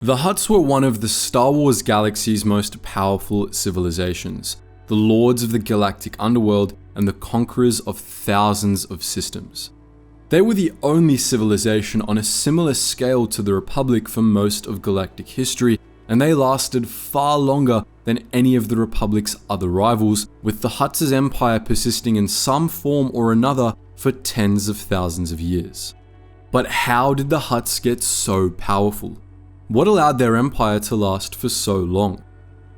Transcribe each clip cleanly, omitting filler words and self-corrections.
The Hutts were one of the Star Wars galaxy's most powerful civilizations, the lords of the galactic underworld and the conquerors of thousands of systems. They were the only civilization on a similar scale to the Republic for most of galactic history, and they lasted far longer than any of the Republic's other rivals, with the Hutts' empire persisting in some form or another for tens of thousands of years. But how did the Hutts get so powerful? What allowed their empire to last for so long?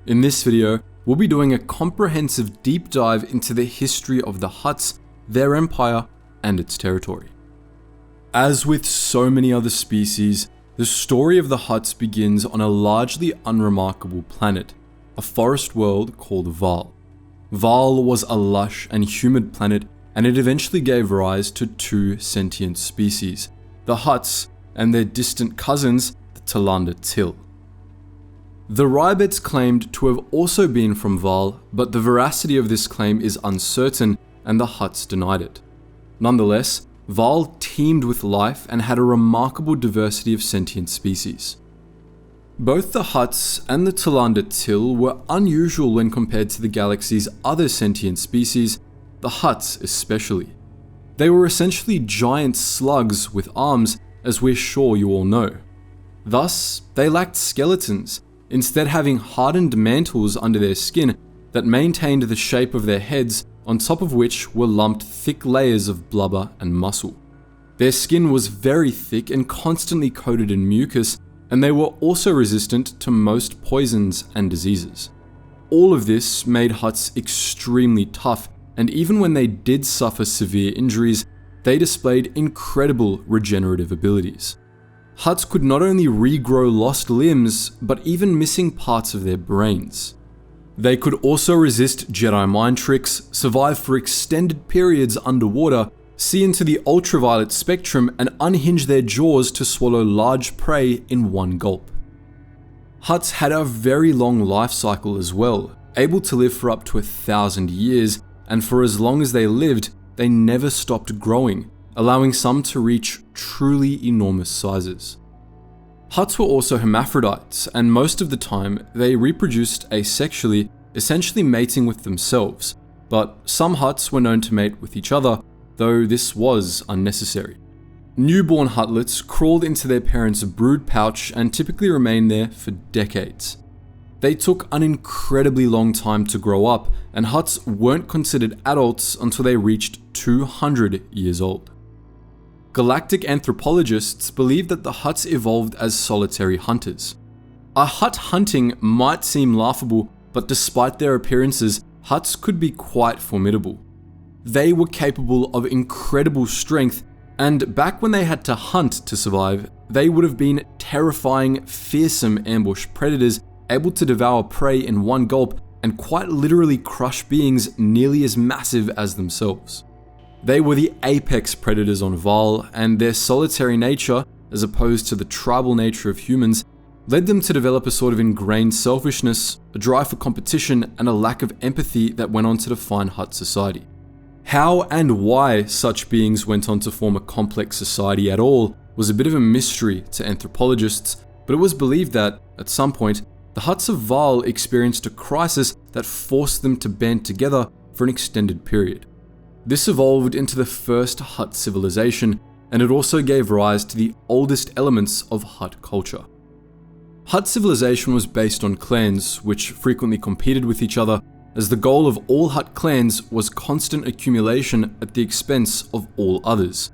In this video, we'll be doing a comprehensive deep dive into the history of the Hutts, their empire, and its territory. As with so many other species, the story of the Hutts begins on a largely unremarkable planet, a forest world called Varl. Varl was a lush and humid planet, and it eventually gave rise to two sentient species, the Hutts and their distant cousins, Til. The Rybets claimed to have also been from Varl, but the veracity of this claim is uncertain, and the Hutts denied it. Nonetheless, Varl teemed with life and had a remarkable diversity of sentient species. Both the Hutts and the Til were unusual when compared to the galaxy's other sentient species, the Hutts especially. They were essentially giant slugs with arms, as we're sure you all know. Thus, they lacked skeletons, instead having hardened mantles under their skin that maintained the shape of their heads, on top of which were lumped thick layers of blubber and muscle. Their skin was very thick and constantly coated in mucus, and they were also resistant to most poisons and diseases. All of this made Hutts extremely tough, and even when they did suffer severe injuries, they displayed incredible regenerative abilities. Hutts could not only regrow lost limbs, but even missing parts of their brains. They could also resist Jedi mind tricks, survive for extended periods underwater, see into the ultraviolet spectrum, and unhinge their jaws to swallow large prey in one gulp. Hutts had a very long life cycle as well, able to live for up to 1,000 years, and for as long as they lived, they never stopped growing, allowing some to reach truly enormous sizes. Hutts were also hermaphrodites, and most of the time they reproduced asexually, essentially mating with themselves, but some Hutts were known to mate with each other, though this was unnecessary. Newborn Huttlets crawled into their parents' brood pouch and typically remained there for decades. They took an incredibly long time to grow up, and Hutts weren't considered adults until they reached 200 years old. Galactic anthropologists believe that the Hutts evolved as solitary hunters. A Hutt hunting might seem laughable, but despite their appearances, Hutts could be quite formidable. They were capable of incredible strength, and back when they had to hunt to survive, they would have been terrifying, fearsome ambush predators able to devour prey in one gulp and quite literally crush beings nearly as massive as themselves. They were the apex predators on Varl, and their solitary nature, as opposed to the tribal nature of humans, led them to develop a sort of ingrained selfishness, a drive for competition, and a lack of empathy that went on to define Hutt society. How and why such beings went on to form a complex society at all was a bit of a mystery to anthropologists, but it was believed that, at some point, the Hutts of Varl experienced a crisis that forced them to band together for an extended period. This evolved into the first Hutt civilization, and it also gave rise to the oldest elements of Hutt culture. Hutt civilization was based on clans, which frequently competed with each other, as the goal of all Hutt clans was constant accumulation at the expense of all others,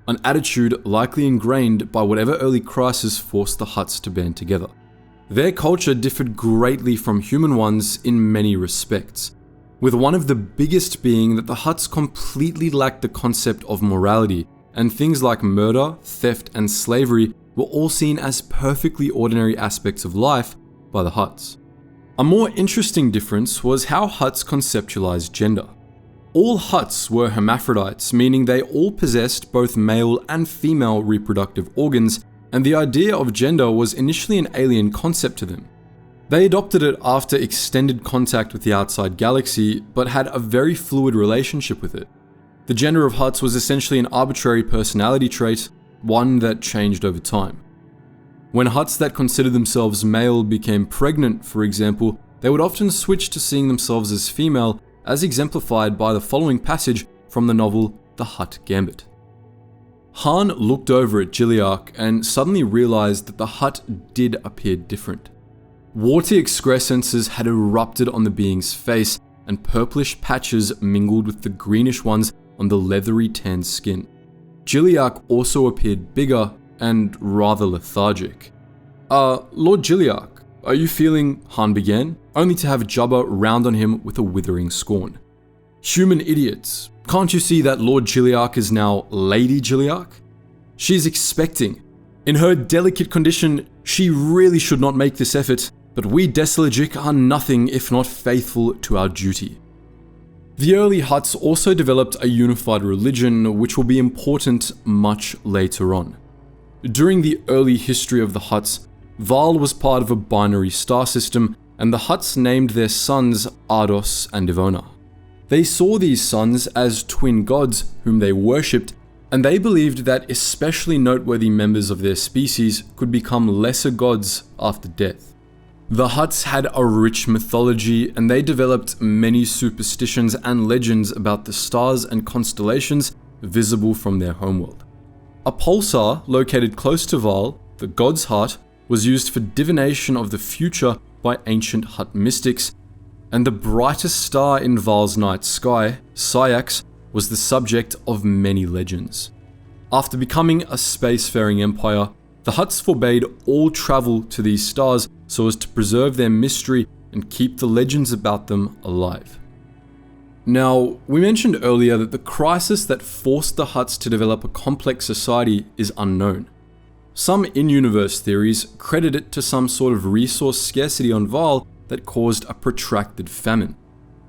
an attitude likely ingrained by whatever early crisis forced the Hutts to band together. Their culture differed greatly from human ones in many respects, with one of the biggest being that the Hutts completely lacked the concept of morality, and things like murder, theft, and slavery were all seen as perfectly ordinary aspects of life by the Hutts. A more interesting difference was how Hutts conceptualized gender. All Hutts were hermaphrodites, meaning they all possessed both male and female reproductive organs, and the idea of gender was initially an alien concept to them. They adopted it after extended contact with the outside galaxy, but had a very fluid relationship with it. The gender of Hutts was essentially an arbitrary personality trait, one that changed over time. When Hutts that considered themselves male became pregnant, for example, they would often switch to seeing themselves as female, as exemplified by the following passage from the novel The Hutt Gambit. Han looked over at Gilliarch and suddenly realized that the Hutt did appear different. Warty excrescences had erupted on the being's face, and purplish patches mingled with the greenish ones on the leathery tan skin. Gilliarch also appeared bigger and rather lethargic. Lord Gilliarch, are you feeling?" Han began, only to have Jabba round on him with a withering scorn. "Human idiots, can't you see that Lord Gilliarch is now Lady Gilliarch? She's expecting. In her delicate condition, she really should not make this effort, but we Deselagic are nothing if not faithful to our duty." The early Hutts also developed a unified religion, which will be important much later on. During the early history of the Hutts, Varl was part of a binary star system, and the Hutts named their sons Ardos and Ivona. They saw these sons as twin gods whom they worshipped, and they believed that especially noteworthy members of their species could become lesser gods after death. The Hutts had a rich mythology, and they developed many superstitions and legends about the stars and constellations visible from their homeworld. A pulsar located close to Varl, the God's Heart, was used for divination of the future by ancient Hutt mystics, and the brightest star in Varl's night sky, Syax, was the subject of many legends. After becoming a spacefaring empire, the Hutts forbade all travel to these stars so as to preserve their mystery and keep the legends about them alive. Now, we mentioned earlier that the crisis that forced the Hutts to develop a complex society is unknown. Some in-universe theories credit it to some sort of resource scarcity on Varl that caused a protracted famine.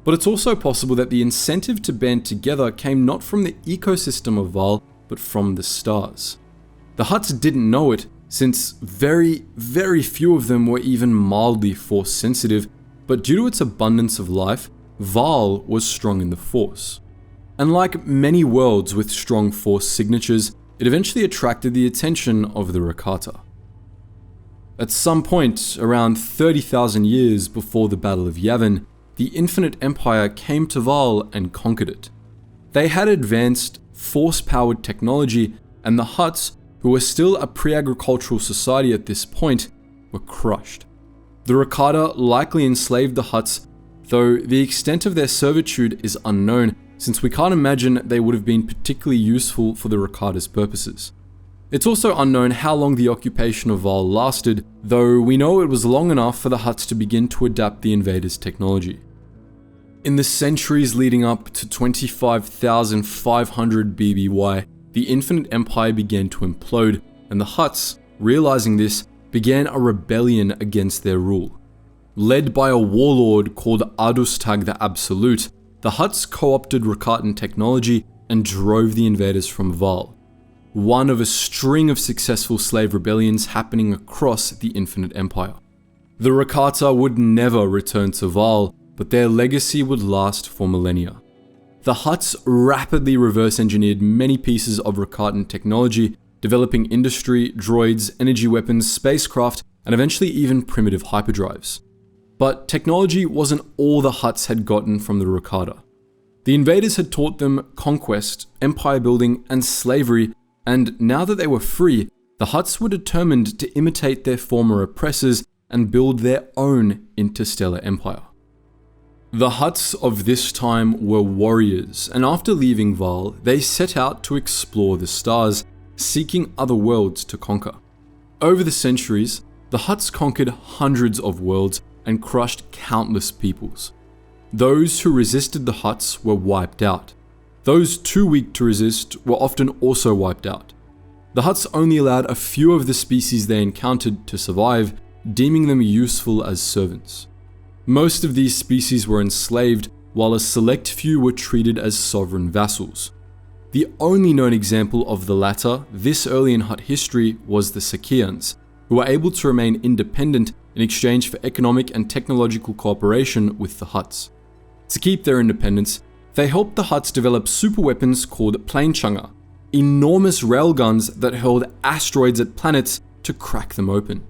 But it's also possible that the incentive to band together came not from the ecosystem of Varl, but from the stars. The Hutts didn't know it, since very, very few of them were even mildly force sensitive, but due to its abundance of life, Varl was strong in the Force. And like many worlds with strong Force signatures, it eventually attracted the attention of the Rakata. At some point, around 30,000 years before the Battle of Yavin, the Infinite Empire came to Varl and conquered it. They had advanced, Force-powered technology, and the Hutts, who were still a pre-agricultural society at this point, were crushed. The Rakata likely enslaved the Hutts, though the extent of their servitude is unknown, since we can't imagine they would have been particularly useful for the Rakata's purposes. It's also unknown how long the occupation of Varl lasted, though we know it was long enough for the Hutts to begin to adapt the invaders' technology. In the centuries leading up to 25,500 BBY, the Infinite Empire began to implode, and the Hutts, realizing this, began a rebellion against their rule. Led by a warlord called Ardustag the Absolute, the Hutts co-opted Rakatan technology and drove the invaders from Varl. One of a string of successful slave rebellions happening across the Infinite Empire. The Rakata would never return to Varl, but their legacy would last for millennia. The Hutts rapidly reverse-engineered many pieces of Rakatan technology, developing industry, droids, energy weapons, spacecraft, and eventually even primitive hyperdrives. But technology wasn't all the Hutts had gotten from the Rakata. The invaders had taught them conquest, empire building, and slavery, and now that they were free, the Hutts were determined to imitate their former oppressors and build their own interstellar empire. The Hutts of this time were warriors, and after leaving Varl, they set out to explore the stars, seeking other worlds to conquer. Over the centuries, the Hutts conquered hundreds of worlds and crushed countless peoples. Those who resisted the Hutts were wiped out. Those too weak to resist were often also wiped out. The Hutts only allowed a few of the species they encountered to survive, deeming them useful as servants. Most of these species were enslaved, while a select few were treated as sovereign vassals. The only known example of the latter this early in Hutt history was the Sakians, who were able to remain independent in exchange for economic and technological cooperation with the Hutts. To keep their independence, they helped the Hutts develop superweapons called Planechunga, enormous railguns that hurled asteroids at planets to crack them open.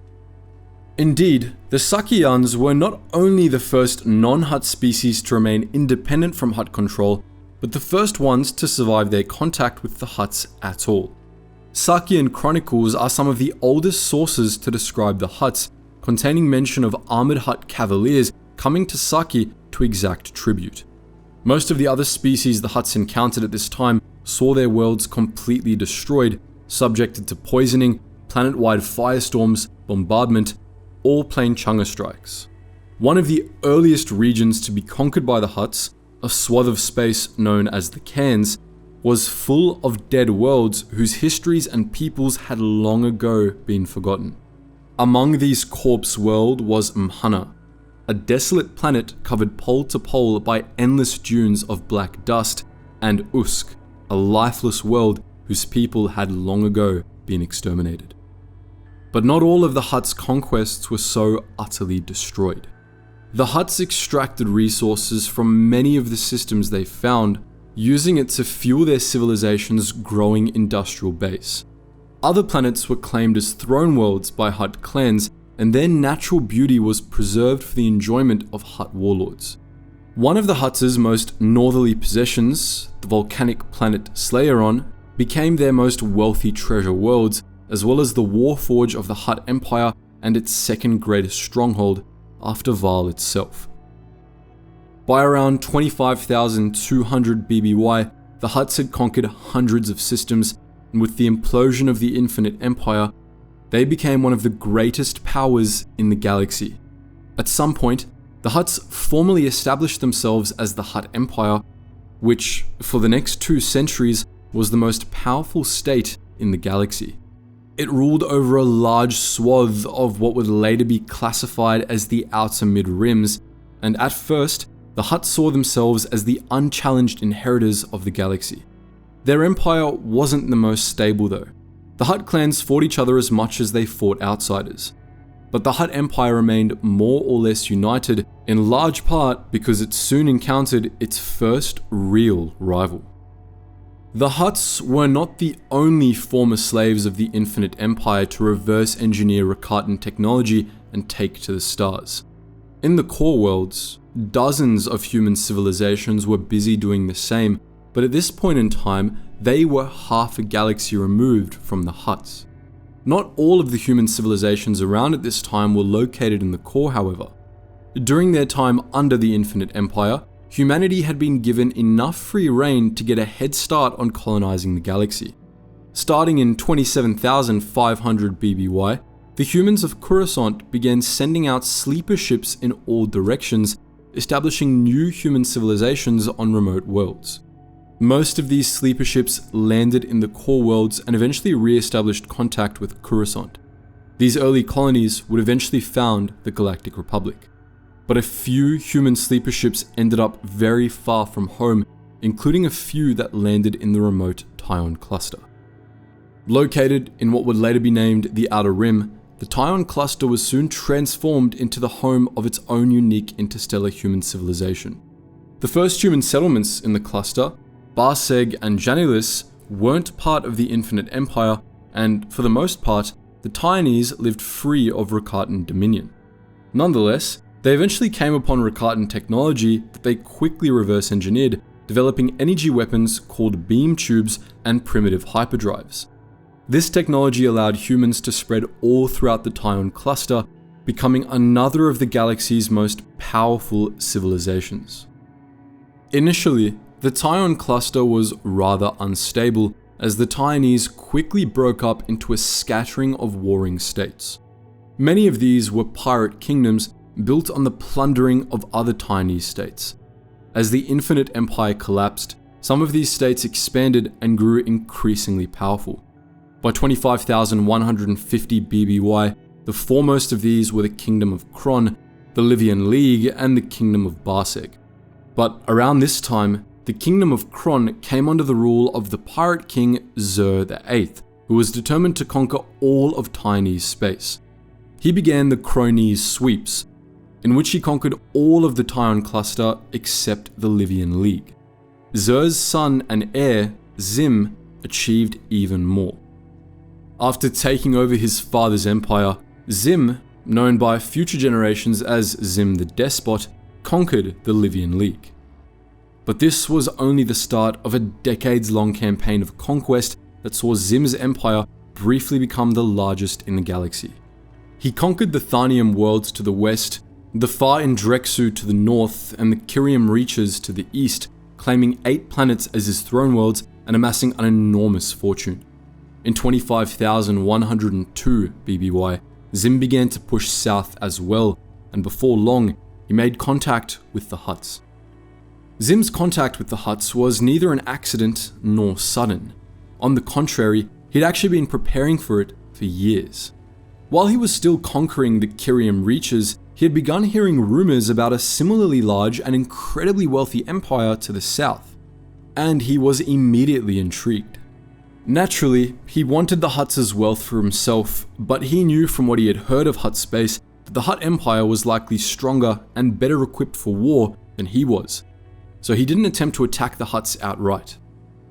Indeed, the Sakyans were not only the first non-Hutt species to remain independent from Hutt control, but the first ones to survive their contact with the Hutts at all. Sakyan chronicles are some of the oldest sources to describe the Hutts, containing mention of armored Hutt cavaliers coming to Saki to exact tribute. Most of the other species the Hutts encountered at this time saw their worlds completely destroyed, subjected to poisoning, planet-wide firestorms, bombardment, or plain Chunga strikes. One of the earliest regions to be conquered by the Hutts, a swath of space known as the Cairns, was full of dead worlds whose histories and peoples had long ago been forgotten. Among these corpse world was Mhana, a desolate planet covered pole to pole by endless dunes of black dust, and Usk, a lifeless world whose people had long ago been exterminated. But not all of the Hutts' conquests were so utterly destroyed. The Hutts extracted resources from many of the systems they found, using it to fuel their civilization's growing industrial base. Other planets were claimed as throne worlds by Hutt clans, and their natural beauty was preserved for the enjoyment of Hutt warlords. One of the Hutts' most northerly possessions, the volcanic planet Slayeron, became their most wealthy treasure worlds, as well as the warforge of the Hutt Empire and its second greatest stronghold, after Varl itself. By around 25,200 BBY, the Hutts had conquered hundreds of systems, and with the implosion of the Infinite Empire, they became one of the greatest powers in the galaxy. At some point, the Hutts formally established themselves as the Hutt Empire, which, for the next 2 centuries, was the most powerful state in the galaxy. It ruled over a large swath of what would later be classified as the Outer Mid-Rims, and at first, the Hutts saw themselves as the unchallenged inheritors of the galaxy. Their empire wasn't the most stable though. The Hutt clans fought each other as much as they fought outsiders. But the Hutt Empire remained more or less united, in large part because it soon encountered its first real rival. The Hutts were not the only former slaves of the Infinite Empire to reverse engineer Rakatan technology and take to the stars. In the core worlds, dozens of human civilizations were busy doing the same, but at this point in time, they were half a galaxy removed from the Hutts. Not all of the human civilizations around at this time were located in the core, however. During their time under the Infinite Empire, humanity had been given enough free rein to get a head start on colonizing the galaxy. Starting in 27,500 BBY, the humans of Coruscant began sending out sleeper ships in all directions, establishing new human civilizations on remote worlds. Most of these sleeper ships landed in the core worlds and eventually re-established contact with Coruscant. These early colonies would eventually found the Galactic Republic. But a few human sleeper ships ended up very far from home, including a few that landed in the remote Tion cluster. Located in what would later be named the Outer Rim, the Tion cluster was soon transformed into the home of its own unique interstellar human civilization. The first human settlements in the cluster, Barseg and Janilis, weren't part of the Infinite Empire, and for the most part, the Tionese lived free of Rakatan dominion. Nonetheless, they eventually came upon Rakatan technology that they quickly reverse engineered, developing energy weapons called beam tubes and primitive hyperdrives. This technology allowed humans to spread all throughout the Tion cluster, becoming another of the galaxy's most powerful civilizations. Initially, the Tion cluster was rather unstable, as the Tionese quickly broke up into a scattering of warring states. Many of these were pirate kingdoms built on the plundering of other Tionese states. As the Infinite Empire collapsed, some of these states expanded and grew increasingly powerful. By 25,150 BBY, the foremost of these were the Kingdom of Kron, the Livian League, and the Kingdom of Barseg. But around this time, the Kingdom of Kron came under the rule of the pirate king Xur VIII, who was determined to conquer all of Tionese space. He began the Tionese sweeps, in which he conquered all of the Tion cluster except the Livian League. Xur's son and heir, Xim, achieved even more. After taking over his father's empire, Xim, known by future generations as Xim the Despot, conquered the Livian League. But this was only the start of a decades-long campaign of conquest that saw Xim's empire briefly become the largest in the galaxy. He conquered the Thanium worlds to the west, the Far Indrexu to the north, and the Kyrium reaches to the east, claiming 8 planets as his throne worlds and amassing an enormous fortune. In 25,102 BBY, Xim began to push south as well, and before long, he made contact with the Hutts. Xim's contact with the Hutts was neither an accident nor sudden. On the contrary, he'd actually been preparing for it for years. While he was still conquering the Kyrium reaches, he had begun hearing rumors about a similarly large and incredibly wealthy empire to the south, and he was immediately intrigued. Naturally, he wanted the Hutts' wealth for himself, but he knew from what he had heard of Hutt space that the Hutt Empire was likely stronger and better equipped for war than he was, so he didn't attempt to attack the Hutts outright.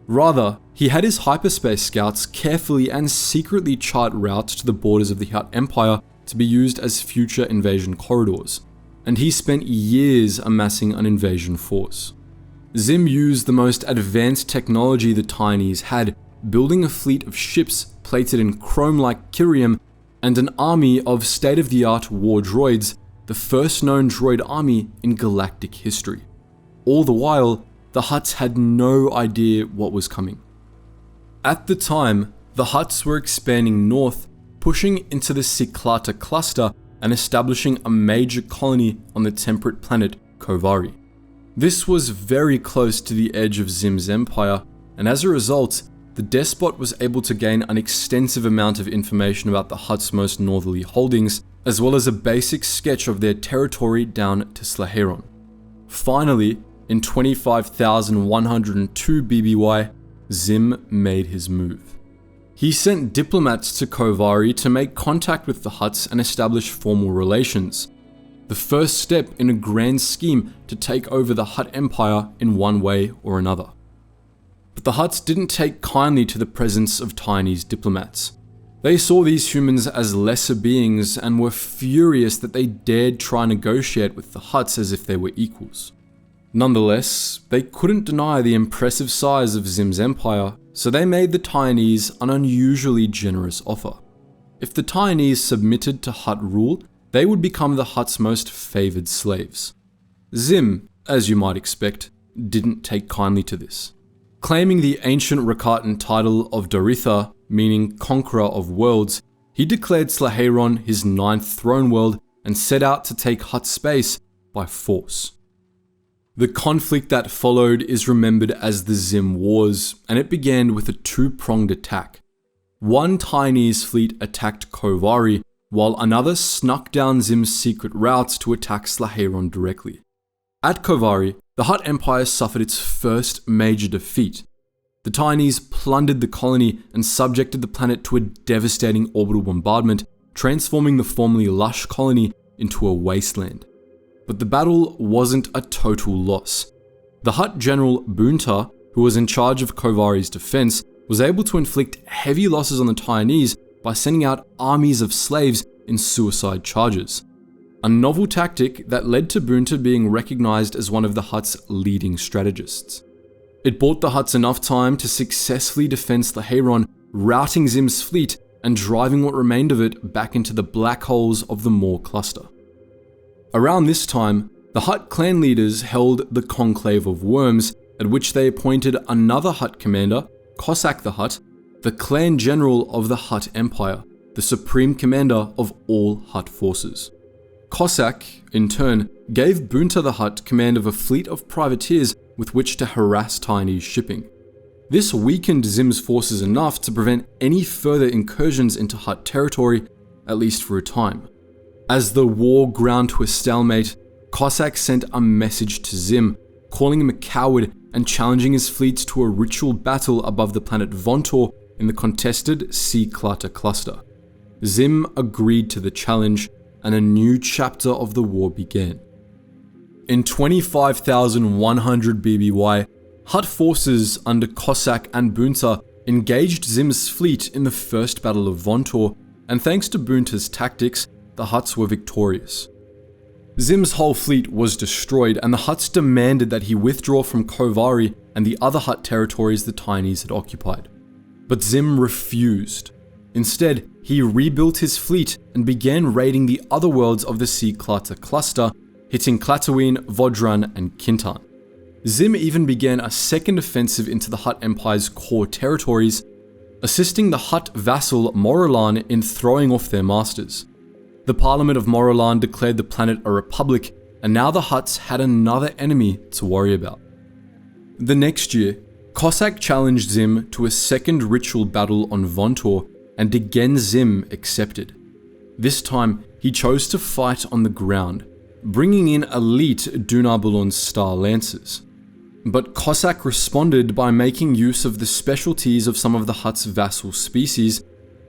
Rather, he had his hyperspace scouts carefully and secretly chart routes to the borders of the Hutt Empire to be used as future invasion corridors, and he spent years amassing an invasion force. Xim used the most advanced technology the Tionese had, building a fleet of ships plated in chrome-like Kyrium and an army of state-of-the-art war droids, the first known droid army in galactic history. All the while, the Hutts had no idea what was coming. At the time, the Hutts were expanding north, pushing into the Cyclata cluster and establishing a major colony on the temperate planet Kovari. This was very close to the edge of Xim's empire, and as a result, the Despot was able to gain an extensive amount of information about the Hutts' most northerly holdings, as well as a basic sketch of their territory down to Slaheron. Finally, in 25,102 BBY, Xim made his move. He sent diplomats to Kovari to make contact with the Hutts and establish formal relations, the first step in a grand scheme to take over the Hutt Empire in one way or another. But the Hutts didn't take kindly to the presence of Tionese diplomats. They saw these humans as lesser beings and were furious that they dared try negotiate with the Hutts as if they were equals. Nonetheless, they couldn't deny the impressive size of Xim's empire, so they made the Tionese an unusually generous offer. If the Tionese submitted to Hutt rule, they would become the Hutt's most favored slaves. Xim, as you might expect, didn't take kindly to this. Claiming the ancient Rakatan title of Doritha, meaning Conqueror of Worlds, he declared Slaheron his 9th throne world and set out to take Hutt space by force. The conflict that followed is remembered as the Xim Wars, and it began with a two-pronged attack. One Tionese fleet attacked Kovari, while another snuck down Xim's secret routes to attack Slaheron directly. At Kovari, the Hutt Empire suffered its first major defeat. The Tionese plundered the colony and subjected the planet to a devastating orbital bombardment, transforming the formerly lush colony into a wasteland. But the battle wasn't a total loss. The Hutt general Vontor, who was in charge of Kovari's defense, was able to inflict heavy losses on the Tionese by sending out armies of slaves in suicide charges. A novel tactic that led to Vontor being recognized as one of the Hutt's leading strategists. It bought the Hutts enough time to successfully defend Slaheron, routing Xim's fleet and driving what remained of it back into the black holes of the Maw cluster. Around this time, the Hutt clan leaders held the Conclave of Worms, at which they appointed another Hutt commander, Cossack the Hutt, the clan general of the Hutt Empire, the supreme commander of all Hutt forces. Cossack, in turn, gave Vontor the Hutt command of a fleet of privateers with which to harass Tionese shipping. This weakened Xim's forces enough to prevent any further incursions into Hutt territory, at least for a time. As the war ground to a stalemate, Cossack sent a message to Xim, calling him a coward and challenging his fleets to a ritual battle above the planet Vontor in the contested Cyclata cluster. Xim agreed to the challenge, and a new chapter of the war began. In 25,100 BBY, Hutt forces under Cossack and Vontor engaged Xim's fleet in the First Battle of Vontor, and thanks to Bunta's tactics, the Hutts were victorious. Xim's whole fleet was destroyed, and the Hutts demanded that he withdraw from Kovari and the other Hutt territories the Tionese had occupied. But Xim refused. Instead, he rebuilt his fleet and began raiding the other worlds of the Sea Klata cluster, hitting Klatooine, Vodran, and Kintan. Xim even began a second offensive into the Hutt Empire's core territories, assisting the Hutt vassal Morolan in throwing off their masters. The Parliament of Morolan declared the planet a republic, and now the Hutts had another enemy to worry about. The next year, Cossack challenged Xim to a second ritual battle on Vontor, and again Xim accepted. This time, he chose to fight on the ground, bringing in elite Dunabulon Star Lancers. But Cossack responded by making use of the specialties of some of the Hutt's vassal species,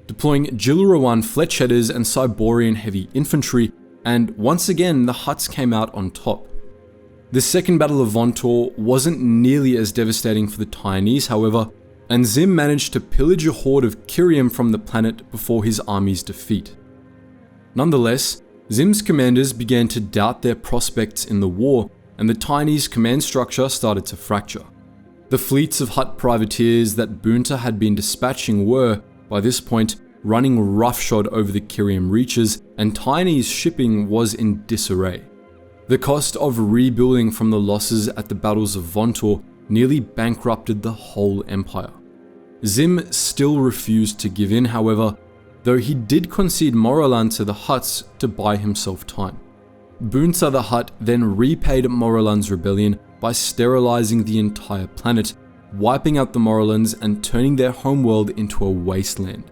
deploying Jilurawan Fletchheaders and Cyborian heavy infantry, and once again the Hutts came out on top. The Second Battle of Vontor wasn't nearly as devastating for the Tionese, however, and Xim managed to pillage a horde of Kyrium from the planet before his army's defeat. Nonetheless, Xim's commanders began to doubt their prospects in the war, and the Tionese command structure started to fracture. The fleets of Hutt privateers that Bunta had been dispatching were, by this point, running roughshod over the Kyrium reaches, and Tionese shipping was in disarray. The cost of rebuilding from the losses at the battles of Vontor nearly bankrupted the whole empire. Xim still refused to give in, however, though he did concede Morolan to the Hutts to buy himself time. Bunta the Hutt then repaid Morolan's rebellion by sterilizing the entire planet, wiping out the Morolans and turning their homeworld into a wasteland.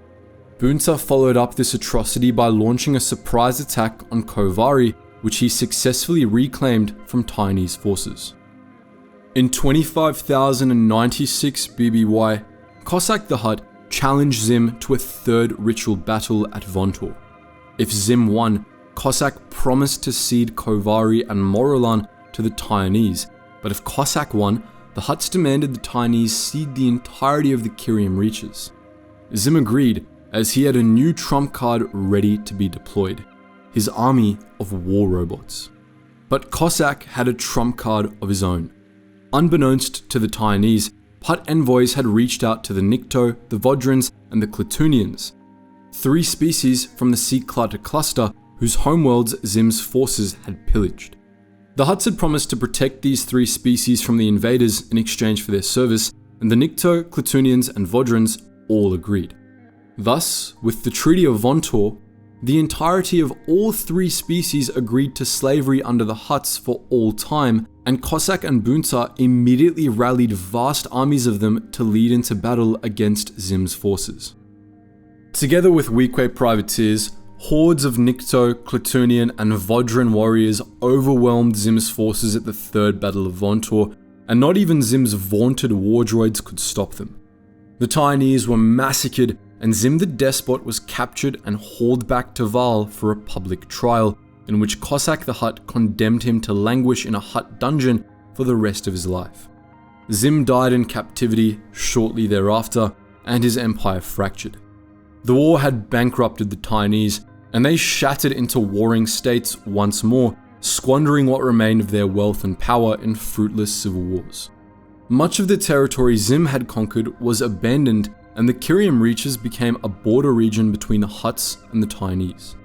Bunta followed up this atrocity by launching a surprise attack on Kovari, which he successfully reclaimed from Tionese forces. In 25,096 BBY, Cossack the Hutt challenged Xim to a third ritual battle at Vontor. If Xim won, Cossack promised to cede Kovari and Morolan to the Tionese, but if Cossack won, the Hutts demanded the Tionese cede the entirety of the Kyrium reaches. Xim agreed, as he had a new trump card ready to be deployed: his army of war robots. But Cossack had a trump card of his own. Unbeknownst to the Tionese, Hutt envoys had reached out to the Nikto, the Vodrans, and the Klatooinians, three species from the Sea Klata cluster whose homeworlds Xim's forces had pillaged. The Hutts had promised to protect these three species from the invaders in exchange for their service, and the Nikto, Klatooinians, and Vodrans all agreed. Thus, with the Treaty of Vontor, the entirety of all three species agreed to slavery under the Hutts for all time, and Cossack and Bunta immediately rallied vast armies of them to lead into battle against Xim's forces. Together with Weequay privateers, hordes of Nikto, Klatooinian, and Vodran warriors overwhelmed Xim's forces at the Third Battle of Vontor, and not even Xim's vaunted war droids could stop them. The Tionese were massacred, and Xim the Despot was captured and hauled back to Varl for a public trial, in which Cossack the Hutt condemned him to languish in a Hutt dungeon for the rest of his life. Xim died in captivity shortly thereafter, and his empire fractured. The war had bankrupted the Tionese, and they shattered into warring states once more, squandering what remained of their wealth and power in fruitless civil wars. Much of the territory Xim had conquered was abandoned, and the Kyrium reaches became a border region between the Hutts and the Tionese.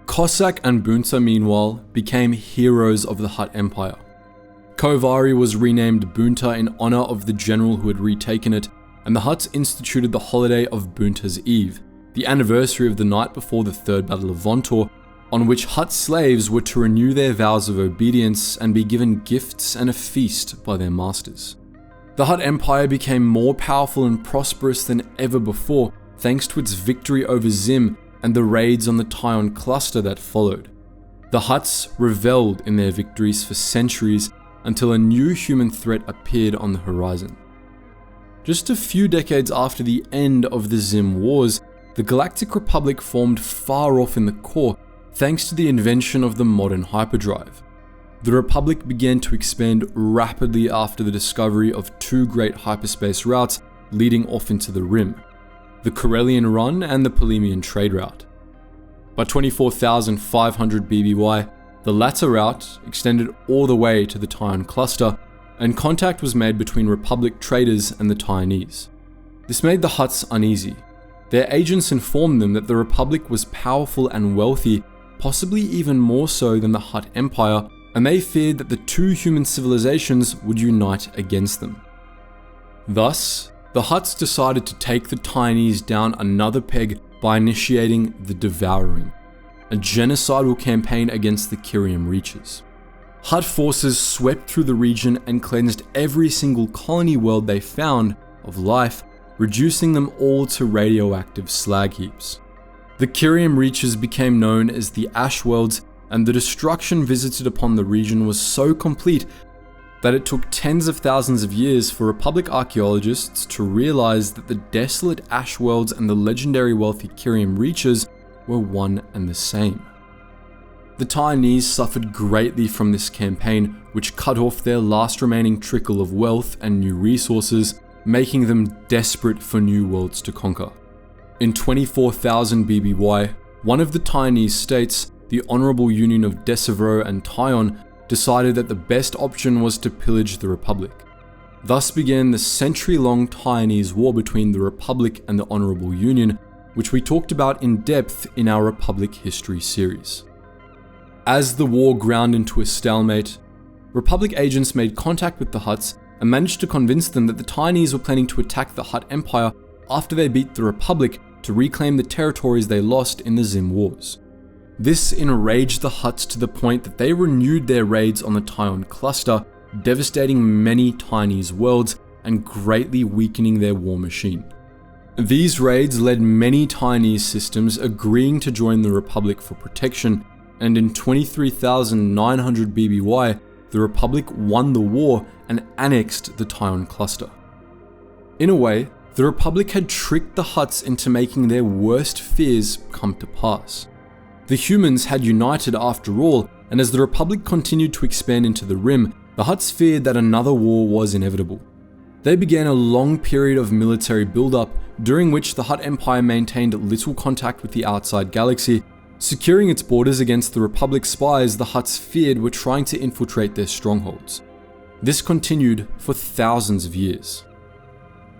Cossack and Bunta, meanwhile, became heroes of the Hutt Empire. Kovari was renamed Bunta in honor of the general who had retaken it, and the Hutts instituted the holiday of Bunta's Eve, the anniversary of the night before the Third Battle of Vontor, on which Hutt slaves were to renew their vows of obedience and be given gifts and a feast by their masters. The Hutt Empire became more powerful and prosperous than ever before, thanks to its victory over Xim and the raids on the Tion cluster that followed. The Hutts reveled in their victories for centuries until a new human threat appeared on the horizon. Just a few decades after the end of the Xim Wars, the Galactic Republic formed far off in the core, thanks to the invention of the modern hyperdrive. The Republic began to expand rapidly after the discovery of two great hyperspace routes leading off into the Rim, the Corellian Run and the Polemian trade route. By 24,500 BBY, the latter route extended all the way to the Tion cluster, and contact was made between Republic traders and the Tionese. This made the Hutts uneasy. Their agents informed them that the Republic was powerful and wealthy, possibly even more so than the Hutt Empire, and they feared that the two human civilizations would unite against them. Thus, the Hutts decided to take the Tionese down another peg by initiating the Devouring, a genocidal campaign against the Kyrium Reaches. Hutt forces swept through the region and cleansed every single colony world they found of life, reducing them all to radioactive slag heaps. The Kyrium Reaches became known as the Ash Worlds, and the destruction visited upon the region was so complete that it took tens of thousands of years for Republic archaeologists to realize that the desolate Ash Worlds and the legendary wealthy Kyrium Reaches were one and the same. The Tionese suffered greatly from this campaign, which cut off their last remaining trickle of wealth and new resources, making them desperate for new worlds to conquer. In 24,000 BBY, one of the Tionese states, the Honorable Union of Decivro and Tion, decided that the best option was to pillage the Republic. Thus began the century-long Tionese War between the Republic and the Honorable Union, which we talked about in depth in our Republic History series. As the war ground into a stalemate, Republic agents made contact with the Hutts and managed to convince them that the Tionese were planning to attack the Hutt Empire after they beat the Republic to reclaim the territories they lost in the Xim Wars. This enraged the Hutts to the point that they renewed their raids on the Tion cluster, devastating many Tionese worlds and greatly weakening their war machine. These raids led many Tionese systems agreeing to join the Republic for protection, and in 23,900 BBY, the Republic won the war and annexed the Tion cluster. In a way, the Republic had tricked the Hutts into making their worst fears come to pass. The humans had united after all, and as the Republic continued to expand into the Rim, the Hutts feared that another war was inevitable. They began a long period of military build-up, during which the Hutt Empire maintained little contact with the outside galaxy, securing its borders against the Republic spies the Hutts feared were trying to infiltrate their strongholds. This continued for thousands of years.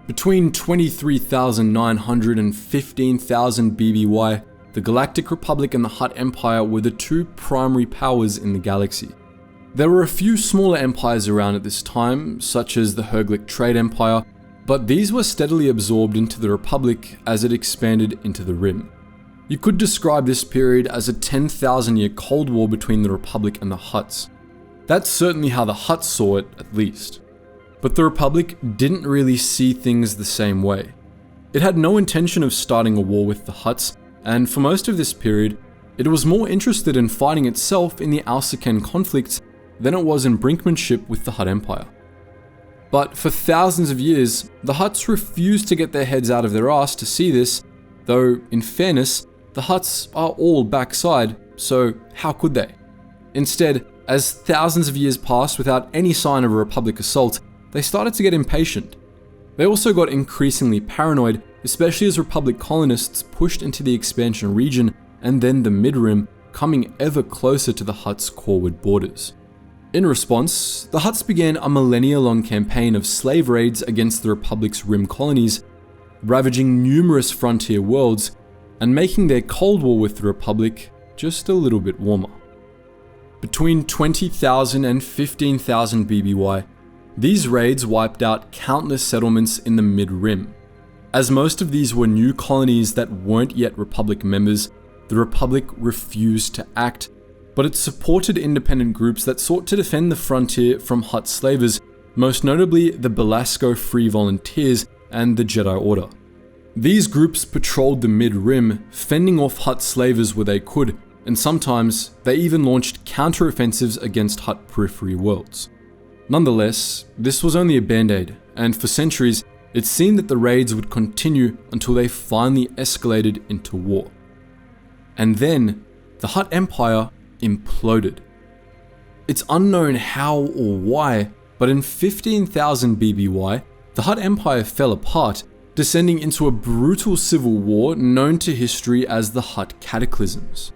Between 23,900 and 15,000 BBY, the Galactic Republic and the Hutt Empire were the two primary powers in the galaxy. There were a few smaller empires around at this time, such as the Herglic Trade Empire, but these were steadily absorbed into the Republic as it expanded into the Rim. You could describe this period as a 10,000-year Cold War between the Republic and the Hutts. That's certainly how the Hutts saw it, at least. But the Republic didn't really see things the same way. It had no intention of starting a war with the Hutts, and for most of this period, it was more interested in fighting itself in the Alsaken conflicts than it was in brinkmanship with the Hutt Empire. But for thousands of years, the Hutts refused to get their heads out of their ass to see this, though, in fairness, the Hutts are all backside, so how could they? Instead, as thousands of years passed without any sign of a Republic assault, they started to get impatient. They also got increasingly paranoid, especially as Republic colonists pushed into the expansion region and then the Mid-Rim, coming ever closer to the Hutts' coreward borders. In response, the Hutts began a millennia-long campaign of slave raids against the Republic's Rim colonies, ravaging numerous frontier worlds and making their Cold War with the Republic just a little bit warmer. Between 20,000 and 15,000 BBY, these raids wiped out countless settlements in the Mid-Rim. As most of these were new colonies that weren't yet Republic members, the Republic refused to act, but it supported independent groups that sought to defend the frontier from Hutt slavers, most notably the Belasco Free Volunteers and the Jedi Order. These groups patrolled the Mid-Rim, fending off Hutt slavers where they could, and sometimes they even launched counter-offensives against Hutt periphery worlds. Nonetheless, this was only a band-aid, and for centuries, it seemed that the raids would continue until they finally escalated into war. And then, the Hutt Empire imploded. It's unknown how or why, but in 15,000 BBY, the Hutt Empire fell apart, descending into a brutal civil war known to history as the Hutt Cataclysms.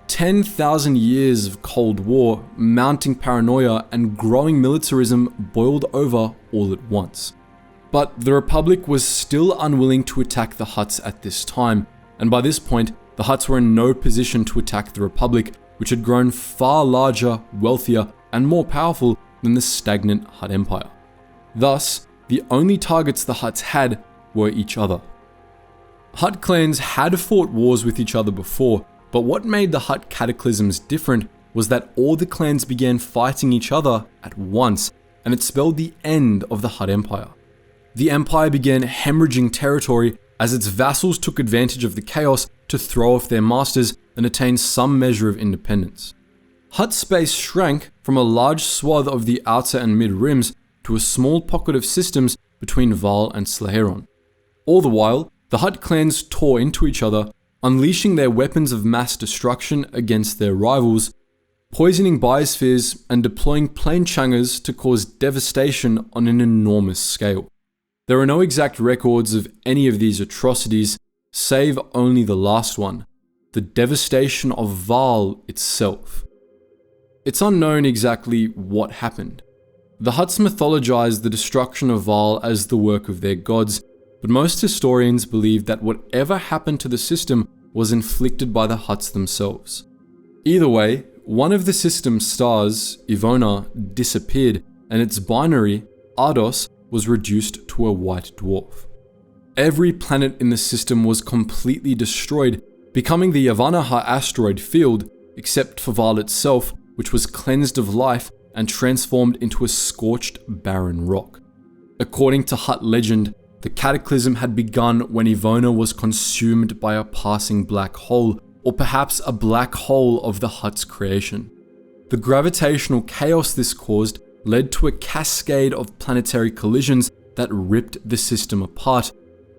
10,000 years of Cold War, mounting paranoia, and growing militarism boiled over all at once. But the Republic was still unwilling to attack the Hutts at this time, and by this point, the Hutts were in no position to attack the Republic, which had grown far larger, wealthier, and more powerful than the stagnant Hutt Empire. Thus, the only targets the Hutts had were each other. Hutt clans had fought wars with each other before, but what made the Hutt Cataclysms different was that all the clans began fighting each other at once, and it spelled the end of the Hutt Empire. The Empire began hemorrhaging territory as its vassals took advantage of the chaos to throw off their masters and attain some measure of independence. Hutt space shrank from a large swath of the outer and mid rims to a small pocket of systems between Varl and Slaheron. All the while, the Hutt clans tore into each other, unleashing their weapons of mass destruction against their rivals, poisoning biospheres and deploying planechangers to cause devastation on an enormous scale. There are no exact records of any of these atrocities, save only the last one, the devastation of Varl itself. It's unknown exactly what happened. The Hutts mythologize the destruction of Varl as the work of their gods, but most historians believe that whatever happened to the system was inflicted by the Hutts themselves. Either way, one of the system's stars, Ivona, disappeared, and its binary, Ardos, was reduced to a white dwarf. Every planet in the system was completely destroyed, becoming the Yavanaha asteroid field, except for Varl itself, which was cleansed of life and transformed into a scorched, barren rock. According to Hutt legend, the cataclysm had begun when Ivona was consumed by a passing black hole, or perhaps a black hole of the Hutt's creation. The gravitational chaos this caused led to a cascade of planetary collisions that ripped the system apart,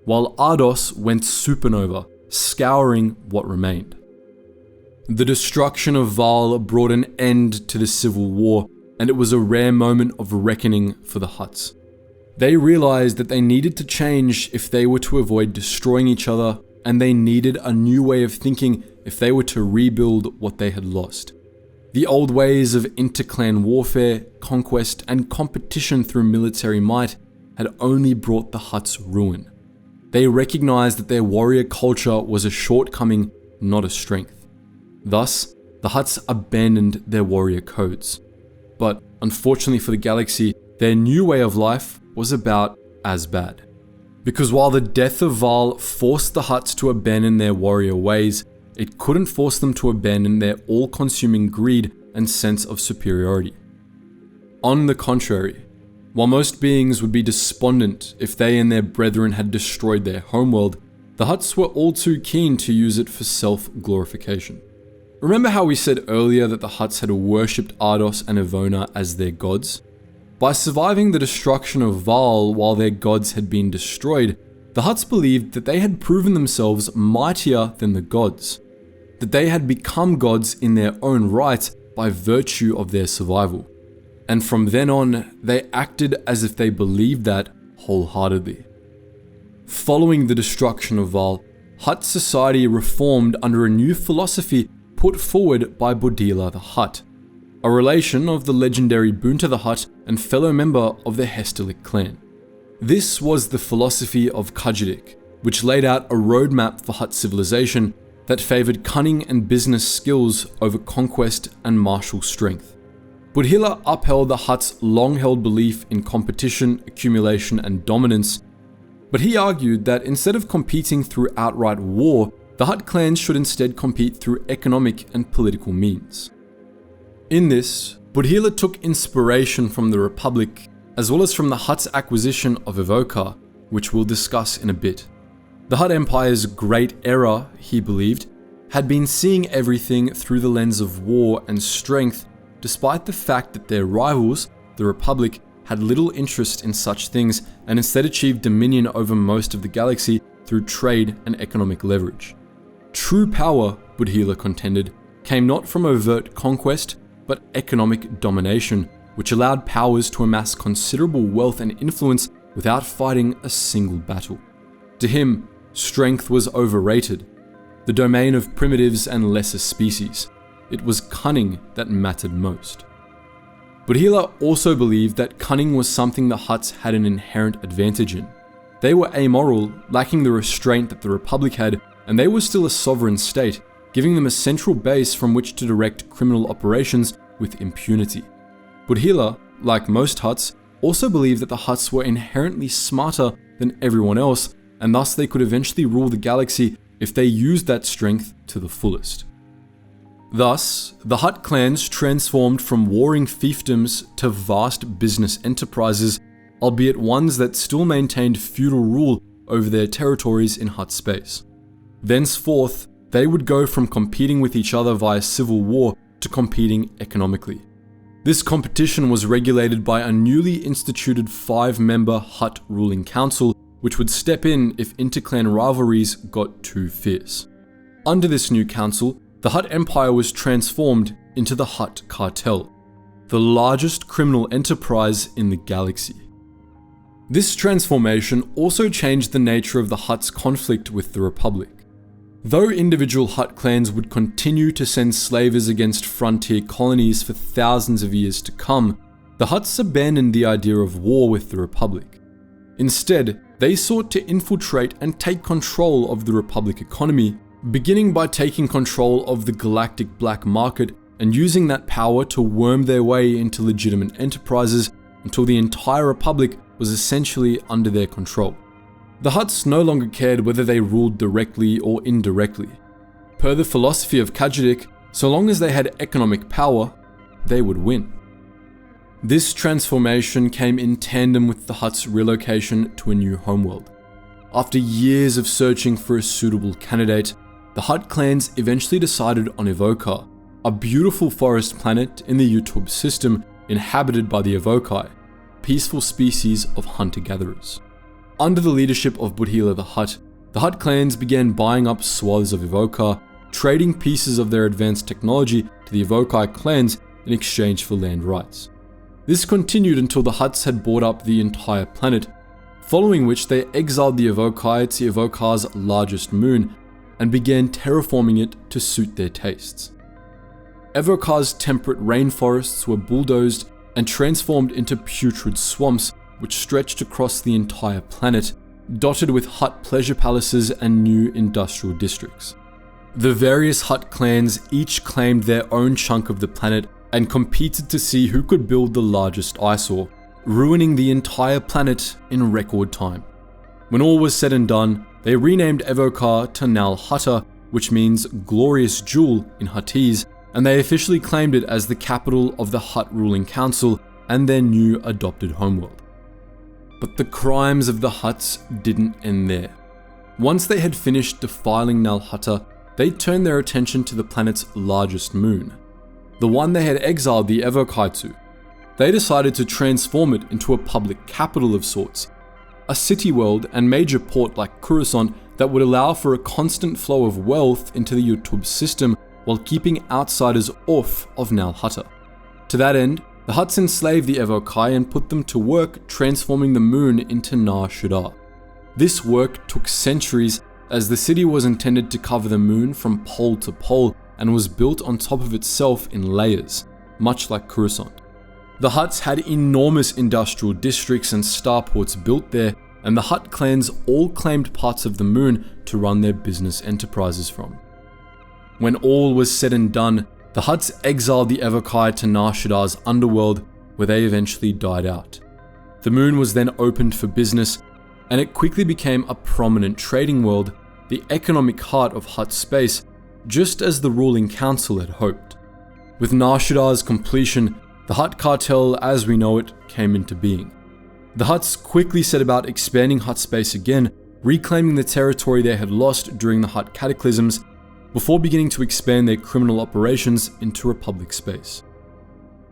while Ardos went supernova, scouring what remained. The destruction of Varl brought an end to the civil war, and it was a rare moment of reckoning for the Hutts. They realized that they needed to change if they were to avoid destroying each other, and they needed a new way of thinking if they were to rebuild what they had lost. The old ways of interclan warfare, conquest, and competition through military might had only brought the Hutts ruin. They recognized that their warrior culture was a shortcoming, not a strength. Thus, the Hutts abandoned their warrior codes. But unfortunately for the galaxy, their new way of life was about as bad. Because while the death of Varl forced the Hutts to abandon their warrior ways, it couldn't force them to abandon their all-consuming greed and sense of superiority. On the contrary, while most beings would be despondent if they and their brethren had destroyed their homeworld, the Hutts were all too keen to use it for self-glorification. Remember how we said earlier that the Hutts had worshipped Ardos and Ivona as their gods? By surviving the destruction of Varl while their gods had been destroyed, the Hutts believed that they had proven themselves mightier than the gods, that they had become gods in their own right by virtue of their survival. And from then on, they acted as if they believed that wholeheartedly. Following the destruction of Varl, Hutt society reformed under a new philosophy put forward by Bodila the Hutt, a relation of the legendary Bunta the Hutt and fellow member of the Hestalic clan. This was the philosophy of Kajidics, which laid out a roadmap for Hutt civilization that favored cunning and business skills over conquest and martial strength. Bodila upheld the Hutt's long-held belief in competition, accumulation, and dominance, but he argued that instead of competing through outright war, the Hutt clans should instead compete through economic and political means. In this, Bodila took inspiration from the Republic, as well as from the Hutt's acquisition of Avoca, which we'll discuss in a bit. The Hutt Empire's great error, he believed, had been seeing everything through the lens of war and strength, despite the fact that their rivals, the Republic, had little interest in such things and instead achieved dominion over most of the galaxy through trade and economic leverage. True power, Bodila contended, came not from overt conquest, but economic domination, which allowed powers to amass considerable wealth and influence without fighting a single battle. To him, strength was overrated, the domain of primitives and lesser species. It was cunning that mattered most. Butthila also believed that cunning was something the Hutts had an inherent advantage in. They were amoral, lacking the restraint that the Republic had, and they were still a sovereign state, giving them a central base from which to direct criminal operations with impunity. Butthila, like most Hutts, also believed that the Hutts were inherently smarter than everyone else, and thus they could eventually rule the galaxy if they used that strength to the fullest. Thus, the Hutt clans transformed from warring fiefdoms to vast business enterprises, albeit ones that still maintained feudal rule over their territories in Hutt space. Thenceforth, they would go from competing with each other via civil war to competing economically. This competition was regulated by a newly instituted 5-member Hutt ruling council, which would step in if interclan rivalries got too fierce. Under this new council, the Hutt Empire was transformed into the Hutt Cartel, the largest criminal enterprise in the galaxy. This transformation also changed the nature of the Hutt's conflict with the Republic. Though individual Hutt clans would continue to send slavers against frontier colonies for thousands of years to come, the Hutts abandoned the idea of war with the Republic. Instead, they sought to infiltrate and take control of the Republic economy, beginning by taking control of the galactic black market and using that power to worm their way into legitimate enterprises until the entire Republic was essentially under their control. The Hutts no longer cared whether they ruled directly or indirectly. Per the philosophy of Kajidics, so long as they had economic power, they would win. This transformation came in tandem with the Hutts' relocation to a new homeworld. After years of searching for a suitable candidate, the Hutt clans eventually decided on Evokar, a beautiful forest planet in the Utub system inhabited by the Evokai, peaceful species of hunter-gatherers. Under the leadership of Butthila the Hutt clans began buying up swaths of Evokar, trading pieces of their advanced technology to the Evokai clans in exchange for land rights. This continued until the Hutts had bought up the entire planet, following which they exiled the Evokai to Evokar's largest moon and began terraforming it to suit their tastes. Evokar's temperate rainforests were bulldozed and transformed into putrid swamps which stretched across the entire planet, dotted with Hutt pleasure palaces and new industrial districts. The various Hutt clans each claimed their own chunk of the planet and competed to see who could build the largest eyesore, ruining the entire planet in record time. When all was said and done, they renamed Evokar to Nal Hutta, which means glorious jewel in Huttese, and they officially claimed it as the capital of the Hutt ruling council and their new adopted homeworld. But the crimes of the Hutts didn't end there. Once they had finished defiling Nal Hutta, they turned their attention to the planet's largest moon, the one they had exiled the Evokai to. They decided to transform it into a public capital of sorts, a city world and major port like Coruscant that would allow for a constant flow of wealth into the Utub system while keeping outsiders off of Nal Hutta. To that end, the Hutts enslaved the Evokai and put them to work transforming the moon into Nar Shaddaa. This work took centuries, as the city was intended to cover the moon from pole to pole and was built on top of itself in layers, much like Coruscant. The Hutts had enormous industrial districts and starports built there, and the Hutt clans all claimed parts of the moon to run their business enterprises from. When all was said and done, the Hutts exiled the Evokai to Nar Shaddaa's underworld, where they eventually died out. The moon was then opened for business, and it quickly became a prominent trading world, the economic heart of Hutt space, just as the ruling council had hoped. With Nar Shaddaa's completion, the Hutt cartel as we know it came into being. The Hutts quickly set about expanding Hutt space again, reclaiming the territory they had lost during the Hutt Cataclysms, before beginning to expand their criminal operations into Republic space.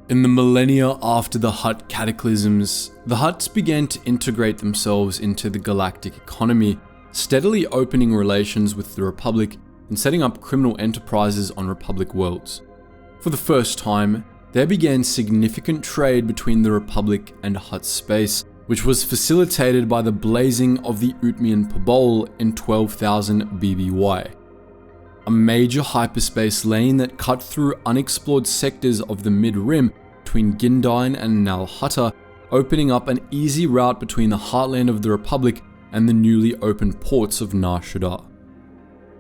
In the millennia after the Hutt Cataclysms, the Hutts began to integrate themselves into the galactic economy, steadily opening relations with the Republic and setting up criminal enterprises on Republic worlds. For the first time, there began significant trade between the Republic and Hutt space, which was facilitated by the blazing of the Utmian Pobol in 12,000 BBY. A major hyperspace lane that cut through unexplored sectors of the Mid-Rim between Gindine and Nal Hutta, opening up an easy route between the heartland of the Republic and the newly opened ports of Nar Shaddaa.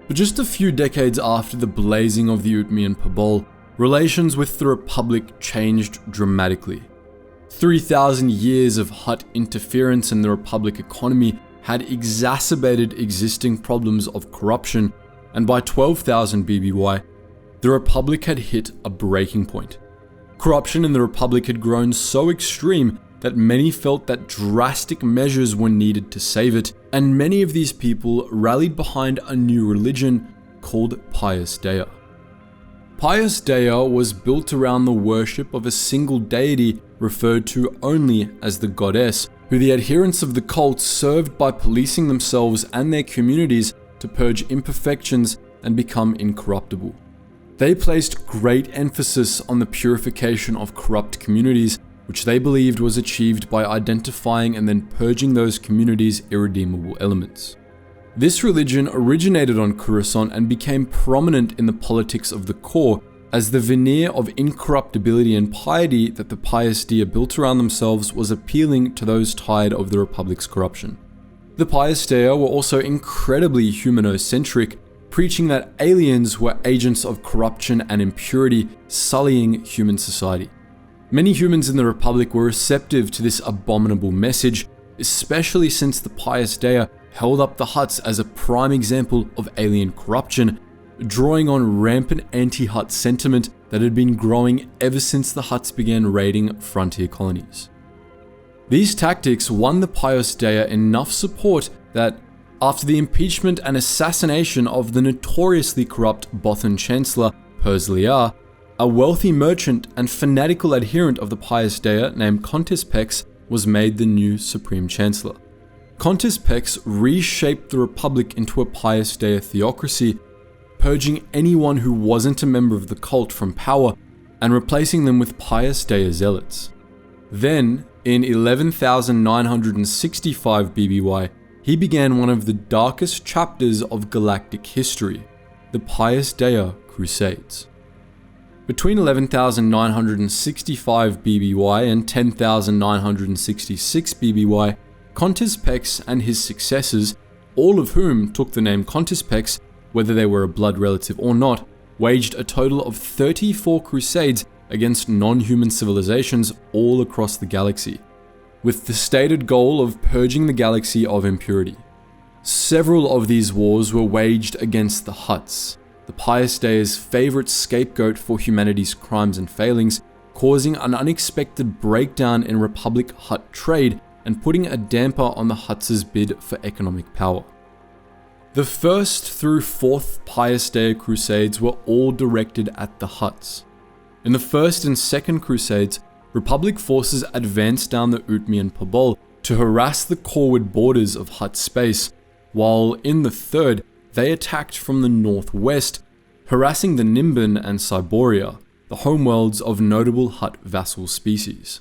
But just a few decades after the blazing of the Utmian Pobol, relations with the Republic changed dramatically. 3,000 years of Hutt interference in the Republic economy had exacerbated existing problems of corruption, and by 12,000 BBY, the Republic had hit a breaking point. Corruption in the Republic had grown so extreme that many felt that drastic measures were needed to save it, and many of these people rallied behind a new religion called Pius Dea. Pius Dea was built around the worship of a single deity referred to only as the goddess, who the adherents of the cult served by policing themselves and their communities to purge imperfections and become incorruptible. They placed great emphasis on the purification of corrupt communities, which they believed was achieved by identifying and then purging those communities' irredeemable elements. This religion originated on Coruscant and became prominent in the politics of the core as the veneer of incorruptibility and piety that the Pius Dea built around themselves was appealing to those tired of the Republic's corruption. The Pius Dea were also incredibly humanocentric, preaching that aliens were agents of corruption and impurity, sullying human society. Many humans in the Republic were receptive to this abominable message, especially since the Pius Dea held up the Hutts as a prime example of alien corruption, drawing on rampant anti-Hutt sentiment that had been growing ever since the Hutts began raiding frontier colonies. These tactics won the Pius Dea enough support that, after the impeachment and assassination of the notoriously corrupt Bothan Chancellor Persliar, a wealthy merchant and fanatical adherent of the Pius Dea named Contis Pex was made the new Supreme Chancellor. Contis Pex reshaped the Republic into a Pius Dea theocracy, purging anyone who wasn't a member of the cult from power and replacing them with Pius Dea zealots. Then, in 11,965 BBY, he began one of the darkest chapters of Galactic history, the Pius Dea Crusades. Between 11,965 BBY and 10,966 BBY, Contis Pex and his successors, all of whom took the name Contis Pex, whether they were a blood relative or not, waged a total of 34 crusades against non-human civilizations all across the galaxy, with the stated goal of purging the galaxy of impurity. Several of these wars were waged against the Hutts, the Pius Dea's favorite scapegoat for humanity's crimes and failings, causing an unexpected breakdown in Republic Hutt trade and putting a damper on the Hutts' bid for economic power. The first through fourth Pius Dea Crusades were all directed at the Hutts. In the first and second Crusades, Republic forces advanced down the Utmian Pobol to harass the coreward borders of Hutt space, while in the third, they attacked from the northwest, harassing the Nimban and Cyboria, the homeworlds of notable Hutt vassal species.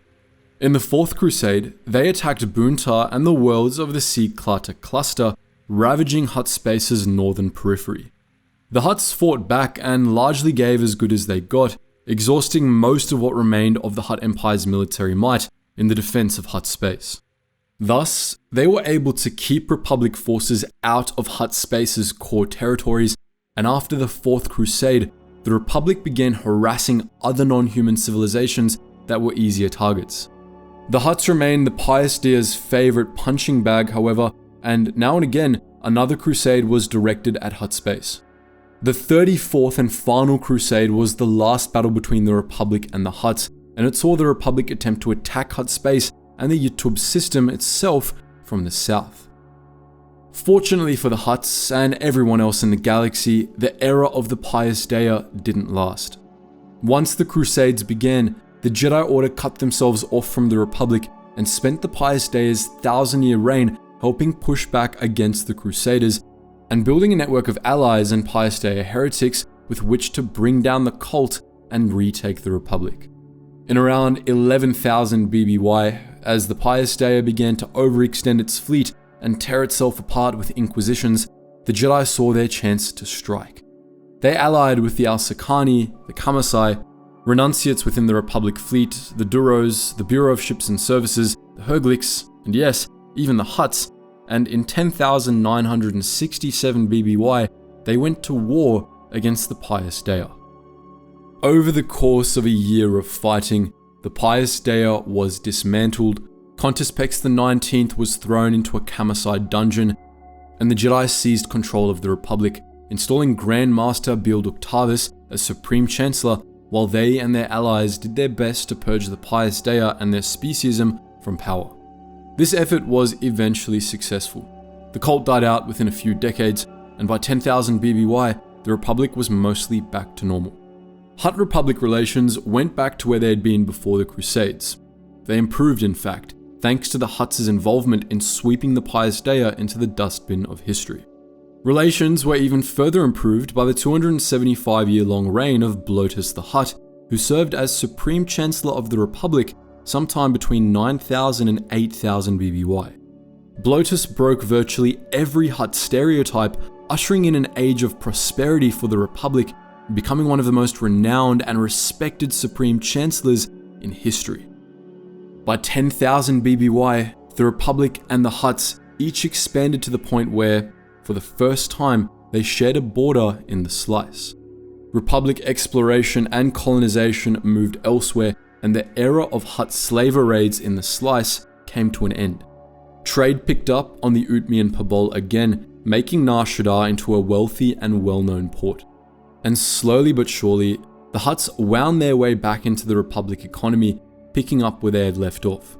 In the fourth Crusade, they attacked Buntar and the worlds of the Sea-Klata cluster, ravaging Hutt space's northern periphery. The Hutts fought back and largely gave as good as they got, exhausting most of what remained of the Hutt Empire's military might in the defense of Hutt space. Thus, they were able to keep Republic forces out of Hutt space's core territories, and after the Fourth Crusade, the Republic began harassing other non-human civilizations that were easier targets. The Hutts remained the Pius Dea's favorite punching bag, however, and now and again, another crusade was directed at Hutt space. The 34th and final crusade was the last battle between the Republic and the Hutts, and it saw the Republic attempt to attack Hutt space and the Yutub system itself from the south. Fortunately for the Hutts and everyone else in the galaxy, the era of the Pius Dea didn't last. Once the Crusades began, the Jedi Order cut themselves off from the Republic and spent the Pius Dea's 1,000-year reign helping push back against the Crusaders and building a network of allies and Pius Dea heretics with which to bring down the cult and retake the Republic. In around 11,000 BBY, as the Pius Dea began to overextend its fleet and tear itself apart with inquisitions, the Jedi saw their chance to strike. They allied with the Al-Sakani, the Kamasai, renunciates within the Republic fleet, the Duros, the Bureau of Ships and Services, the Herglics, and yes, even the Hutts, and in 10,967 BBY, they went to war against the Pius Dea. Over the course of a year of fighting, the Pius Dea was dismantled, Contispex XIX was thrown into a Kamasai dungeon, and the Jedi seized control of the Republic, installing Grand Master Beeld Octavius as Supreme Chancellor, while they and their allies did their best to purge the Pius Dea and their speciesism from power. This effort was eventually successful. The cult died out within a few decades, and by 10,000 BBY, the Republic was mostly back to normal. Hutt-Republic relations went back to where they had been before the Crusades. They improved, in fact, thanks to the Hutts' involvement in sweeping the Pius Dea into the dustbin of history. Relations were even further improved by the 275-year-long reign of Blotus the Hutt, who served as Supreme Chancellor of the Republic sometime between 9,000 and 8,000 BBY. Blotus broke virtually every Hutt stereotype, ushering in an age of prosperity for the Republic, becoming one of the most renowned and respected Supreme Chancellors in history. By 10,000 BBY, the Republic and the Hutts each expanded to the point where, for the first time, they shared a border in the slice. Republic exploration and colonization moved elsewhere, and the era of Hutt slaver raids in the slice came to an end. Trade picked up on the Utmian Pabol again, making Nar Shaddaa into a wealthy and well-known port. And slowly but surely, the Hutts wound their way back into the Republic economy, picking up where they had left off.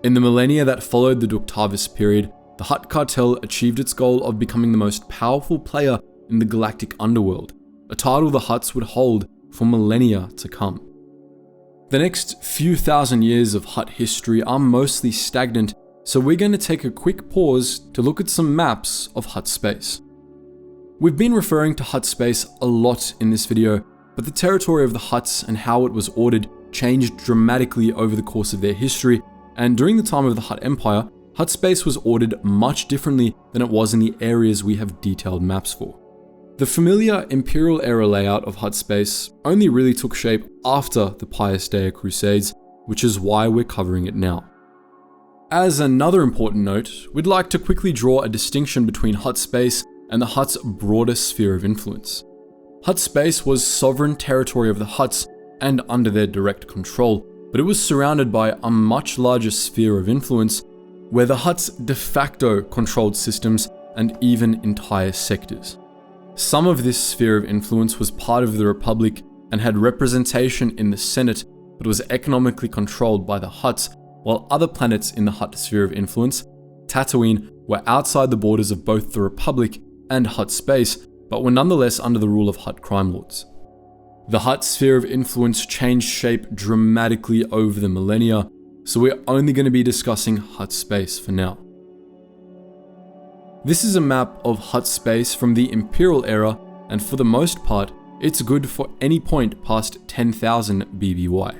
In the millennia that followed the Ductavis period, the Hutt cartel achieved its goal of becoming the most powerful player in the galactic underworld, a title the Hutts would hold for millennia to come. The next few thousand years of Hutt history are mostly stagnant, so we're going to take a quick pause to look at some maps of Hutt space. We've been referring to Hutt space a lot in this video, but the territory of the Hutts and how it was ordered changed dramatically over the course of their history, and during the time of the Hutt Empire, Hutt space was ordered much differently than it was in the areas we have detailed maps for. The familiar Imperial era layout of Hutt space only really took shape after the Pius Dea Crusades, which is why we're covering it now. As another important note, we'd like to quickly draw a distinction between Hutt space and the Hutts' broader sphere of influence. Hutt space was sovereign territory of the Hutts and under their direct control, but it was surrounded by a much larger sphere of influence where the Hutts de facto controlled systems and even entire sectors. Some of this sphere of influence was part of the Republic and had representation in the Senate, but was economically controlled by the Hutts, while other planets in the Hutt sphere of influence, Tatooine, were outside the borders of both the Republic and Hutt space, but were nonetheless under the rule of Hutt crime lords. The Hutt sphere of influence changed shape dramatically over the millennia, so we're only going to be discussing Hutt space for now. This is a map of Hutt space from the Imperial era, and for the most part, it's good for any point past 10,000 BBY.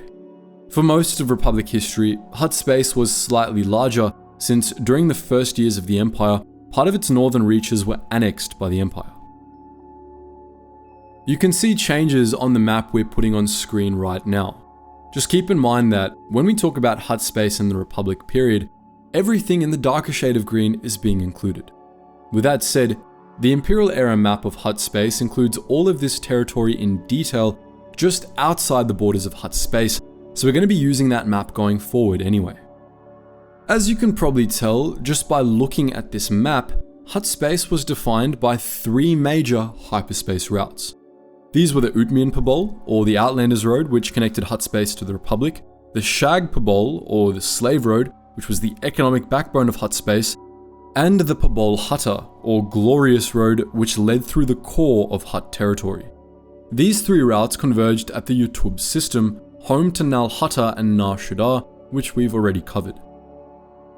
For most of Republic history, Hutt space was slightly larger, since during the first years of the Empire, part of its northern reaches were annexed by the Empire. You can see changes on the map we're putting on screen right now. Just keep in mind that when we talk about Hutt space in the Republic period, everything in the darker shade of green is being included. With that said, the Imperial era map of Hutt space includes all of this territory in detail just outside the borders of Hutt space, so we're going to be using that map going forward anyway. As you can probably tell just by looking at this map, Hutt space was defined by three major hyperspace routes. These were the Utmian Pabol, or the Outlanders Road, which connected Hutt space to the Republic, the Shag Pabol, or the Slave Road, which was the economic backbone of Hutt space, and the Pabol Hutta, or Glorious Road, which led through the core of Hutt territory. These three routes converged at the Yutub system, home to Nal Hutta and Nar Shaddaa, which we've already covered.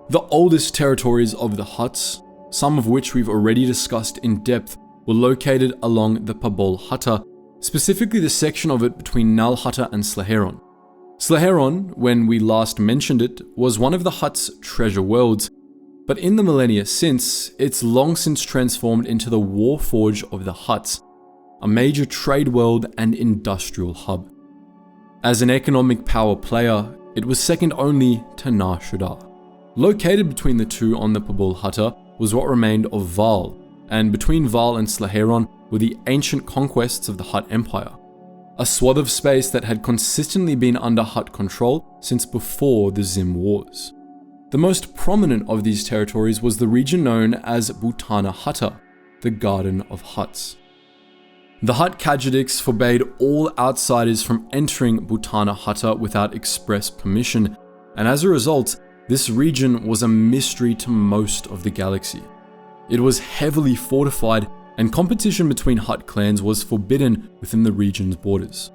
The oldest territories of the Hutts, some of which we've already discussed in depth, were located along the Pabol Hutta, specifically the section of it between Nal Hutta and Slaheron. Slaheron, when we last mentioned it, was one of the Hutt's treasure worlds, but in the millennia since, it's long since transformed into the Warforge of the Hutts, a major trade world and industrial hub. As an economic power player, it was second only to Nar Shaddaa. Located between the two on the Pabul Hutta was what remained of Varl, and between Varl and Slaheron were the ancient conquests of the Hutt Empire, a swath of space that had consistently been under Hutt control since before the Xim Wars. The most prominent of these territories was the region known as Butana Hutta, the Garden of Hutts. The Hutt Kajidics forbade all outsiders from entering Butana Hutta without express permission, and as a result, this region was a mystery to most of the galaxy. It was heavily fortified, and competition between Hutt clans was forbidden within the region's borders.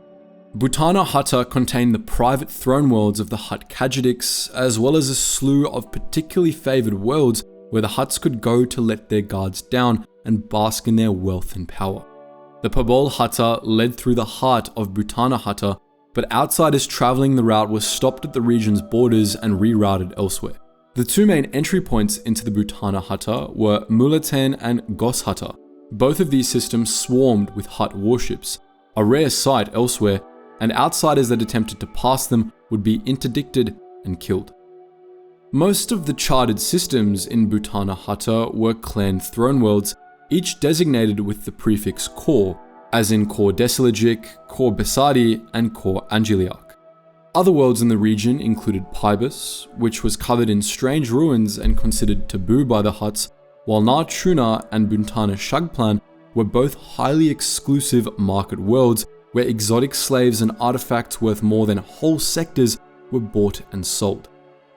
Butana Hutta contained the private throne worlds of the Hutt Kajidics, as well as a slew of particularly favoured worlds where the Hutts could go to let their guards down and bask in their wealth and power. The Pabul Hutta led through the heart of Butana Hutta, but outsiders travelling the route were stopped at the region's borders and rerouted elsewhere. The two main entry points into the Butana Hutta were Mulatan and Gos Hutta. Both of these systems swarmed with Hutt warships, a rare sight elsewhere, and outsiders that attempted to pass them would be interdicted and killed. Most of the charted systems in Butana Hutta were clan throne worlds, each designated with the prefix Kor, as in Kor Deselagic, Kor Besadi, and Kor Angeliarch. Other worlds in the region included Pybus, which was covered in strange ruins and considered taboo by the Hutts, while Nar Truna and Buntana Shagplan were both highly exclusive market worlds where exotic slaves and artifacts worth more than whole sectors were bought and sold.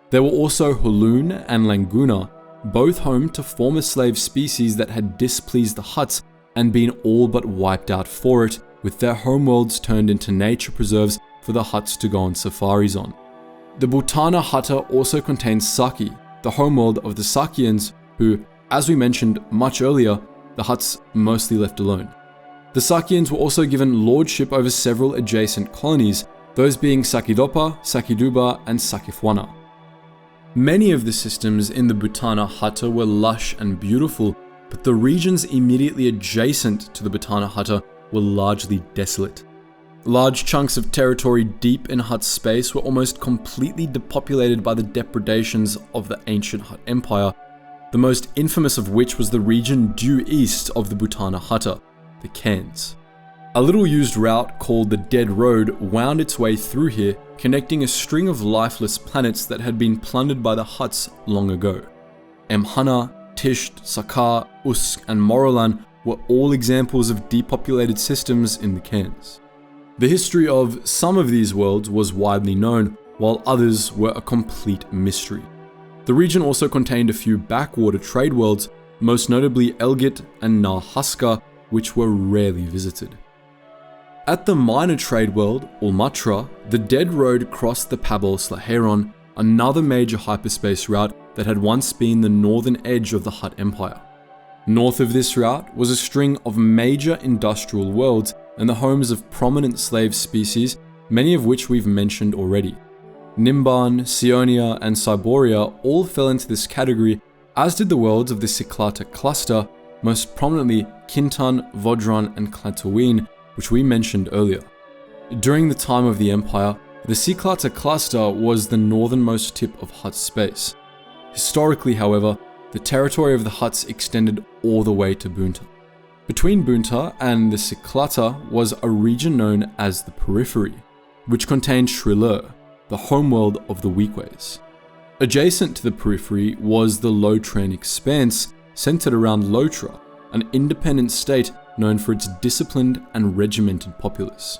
There were also Hulun and Languna, both home to former slave species that had displeased the Hutts and been all but wiped out for it, with their homeworlds turned into nature preserves for the Hutts to go on safaris on. The Butana Hutta also contains Saki, the homeworld of the Sakians, who, as we mentioned much earlier, the Hutts mostly left alone. The Sakians were also given lordship over several adjacent colonies, those being Sakidopa, Sakiduba, and Sakifwana. Many of the systems in the Butana Hutta were lush and beautiful, but the regions immediately adjacent to the Butana Hutta were largely desolate. Large chunks of territory deep in Hutt space were almost completely depopulated by the depredations of the ancient Hutt Empire, the most infamous of which was the region due east of the Butana Hutta, the Khans. A little used route called the Dead Road wound its way through here, connecting a string of lifeless planets that had been plundered by the Hutts long ago. Emhana, Tisht, Sakar, Usk, and Morolan were all examples of depopulated systems in the Khans. The history of some of these worlds was widely known, while others were a complete mystery. The region also contained a few backwater trade worlds, most notably Elgit and Nar Huska, which were rarely visited. At the minor trade world, Ulmatra, the Dead Road crossed the Pabul Slaheron, another major hyperspace route that had once been the northern edge of the Hutt Empire. North of this route was a string of major industrial worlds and the homes of prominent slave species, many of which we've mentioned already. Nimban, Sionia, and Cyboria all fell into this category, as did the worlds of the Cyclata cluster, most prominently Kintan, Vodran, and Clantoween, which we mentioned earlier. During the time of the Empire, the Cyclata cluster was the northernmost tip of Hutt space. Historically, however, the territory of the Hutts extended all the way to Bunta. Between Bunta and the Cyclata was a region known as the Periphery, which contained Shrillur, the homeworld of the Weekways. Adjacent to the Periphery was the Lotran Expanse, centered around Lotra, an independent state known for its disciplined and regimented populace.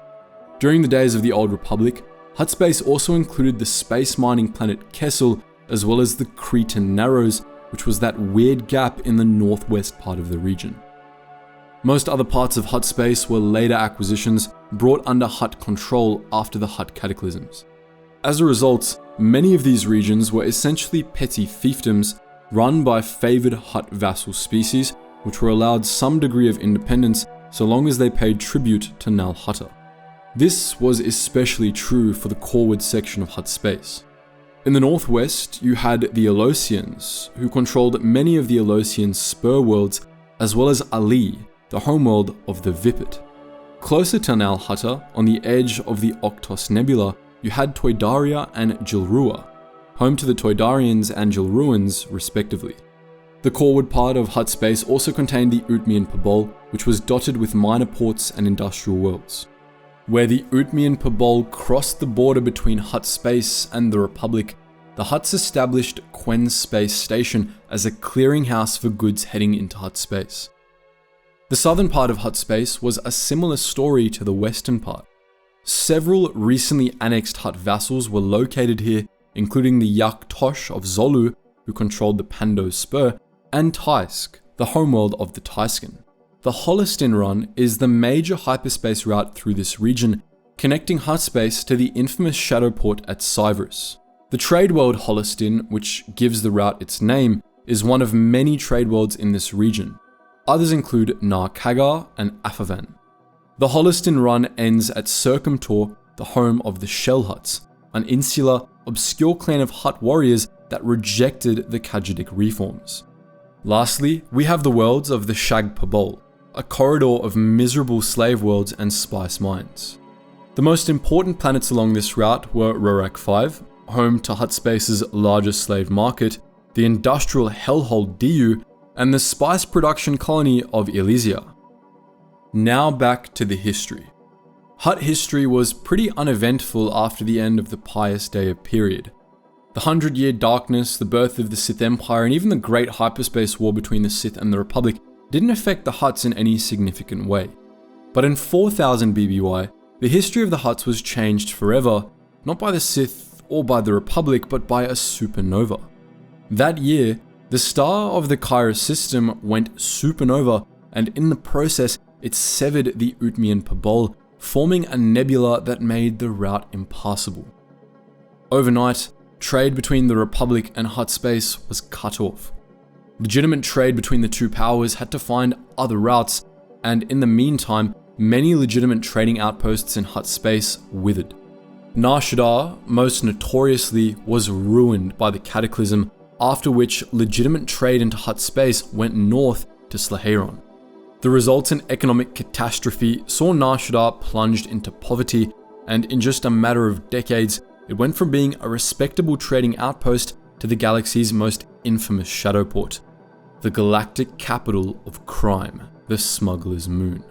During the days of the Old Republic, Hutt space also included the space mining planet Kessel, as well as the Cretan Narrows, which was that weird gap in the northwest part of the region. Most other parts of Hutt space were later acquisitions brought under Hutt control after the Hutt Cataclysms. As a result, many of these regions were essentially petty fiefdoms run by favoured Hutt vassal species, which were allowed some degree of independence so long as they paid tribute to Nal Hutta. This was especially true for the Corwood section of Hutt space. In the northwest, you had the Elosians, who controlled many of the Elosian spur worlds, as well as Ali, the homeworld of the Vipit. Closer to Nal Hutta, on the edge of the Octos Nebula, you had Toydaria and Jilrua, home to the Toydarians and Jilruans respectively. The Corwood part of Hutt space also contained the Utmian Pobol, which was dotted with minor ports and industrial worlds. Where the Utmian Pobol crossed the border between Hutt space and the Republic, the Hutts established Quen Space Station as a clearinghouse for goods heading into Hutt space. The southern part of Hutt space was a similar story to the western part. Several recently annexed Hutt vassals were located here, including the Yak Tosh of Zolu, who controlled the Pando Spur, and Taisk, the homeworld of the Taisken. The Hollistin Run is the major hyperspace route through this region, connecting Hutt space to the infamous shadow port at Cyverus. The trade world Hollistin, which gives the route its name, is one of many trade worlds in this region. Others include Nar Kagar and Afavan. The Hollistin Run ends at Circumtor, the home of the Shell Hutts, an insular, obscure clan of Hutt warriors that rejected the Kajidic reforms. Lastly, we have the worlds of the Shag Pobol, a corridor of miserable slave worlds and spice mines. The most important planets along this route were Rorak 5, home to Hutt space's largest slave market, the industrial hellhole Diu, and the spice production colony of Elysia. Now back to the history. Hutt history was pretty uneventful after the end of the Pius Dea period. The 100-Year Darkness, the birth of the Sith Empire, and even the Great Hyperspace War between the Sith and the Republic didn't affect the Hutts in any significant way. But in 4000 BBY, the history of the Hutts was changed forever, not by the Sith or by the Republic, but by a supernova. That year, the star of the Kairos system went supernova, and in the process, it severed the Utmian Pobol, forming a nebula that made the route impassable. Overnight, trade between the Republic and Hutt space was cut off. Legitimate trade between the two powers had to find other routes, and in the meantime, many legitimate trading outposts in Hutt space withered. Nar Shaddaa, most notoriously, was ruined by the Cataclysm, after which legitimate trade into Hutt space went north to Slaheron. The resultant economic catastrophe saw Nar Shaddaa plunged into poverty, and in just a matter of decades, it went from being a respectable trading outpost to the galaxy's most infamous shadowport, the galactic capital of crime, the Smuggler's Moon.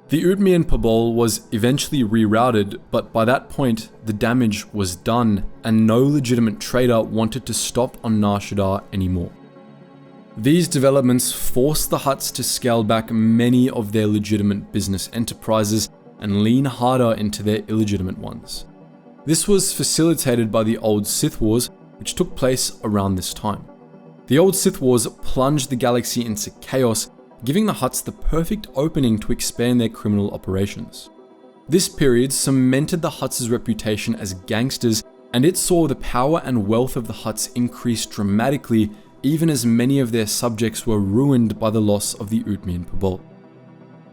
The Utmian Pobol was eventually rerouted, but by that point, the damage was done, and no legitimate trader wanted to stop on Nar Shaddaa anymore. These developments forced the Hutts to scale back many of their legitimate business enterprises and lean harder into their illegitimate ones. This was facilitated by the Old Sith Wars, which took place around this time. The Old Sith Wars plunged the galaxy into chaos, giving the Hutts the perfect opening to expand their criminal operations. This period cemented the Hutts' reputation as gangsters, and it saw the power and wealth of the Hutts increase dramatically, even as many of their subjects were ruined by the loss of the Utmian Pobol.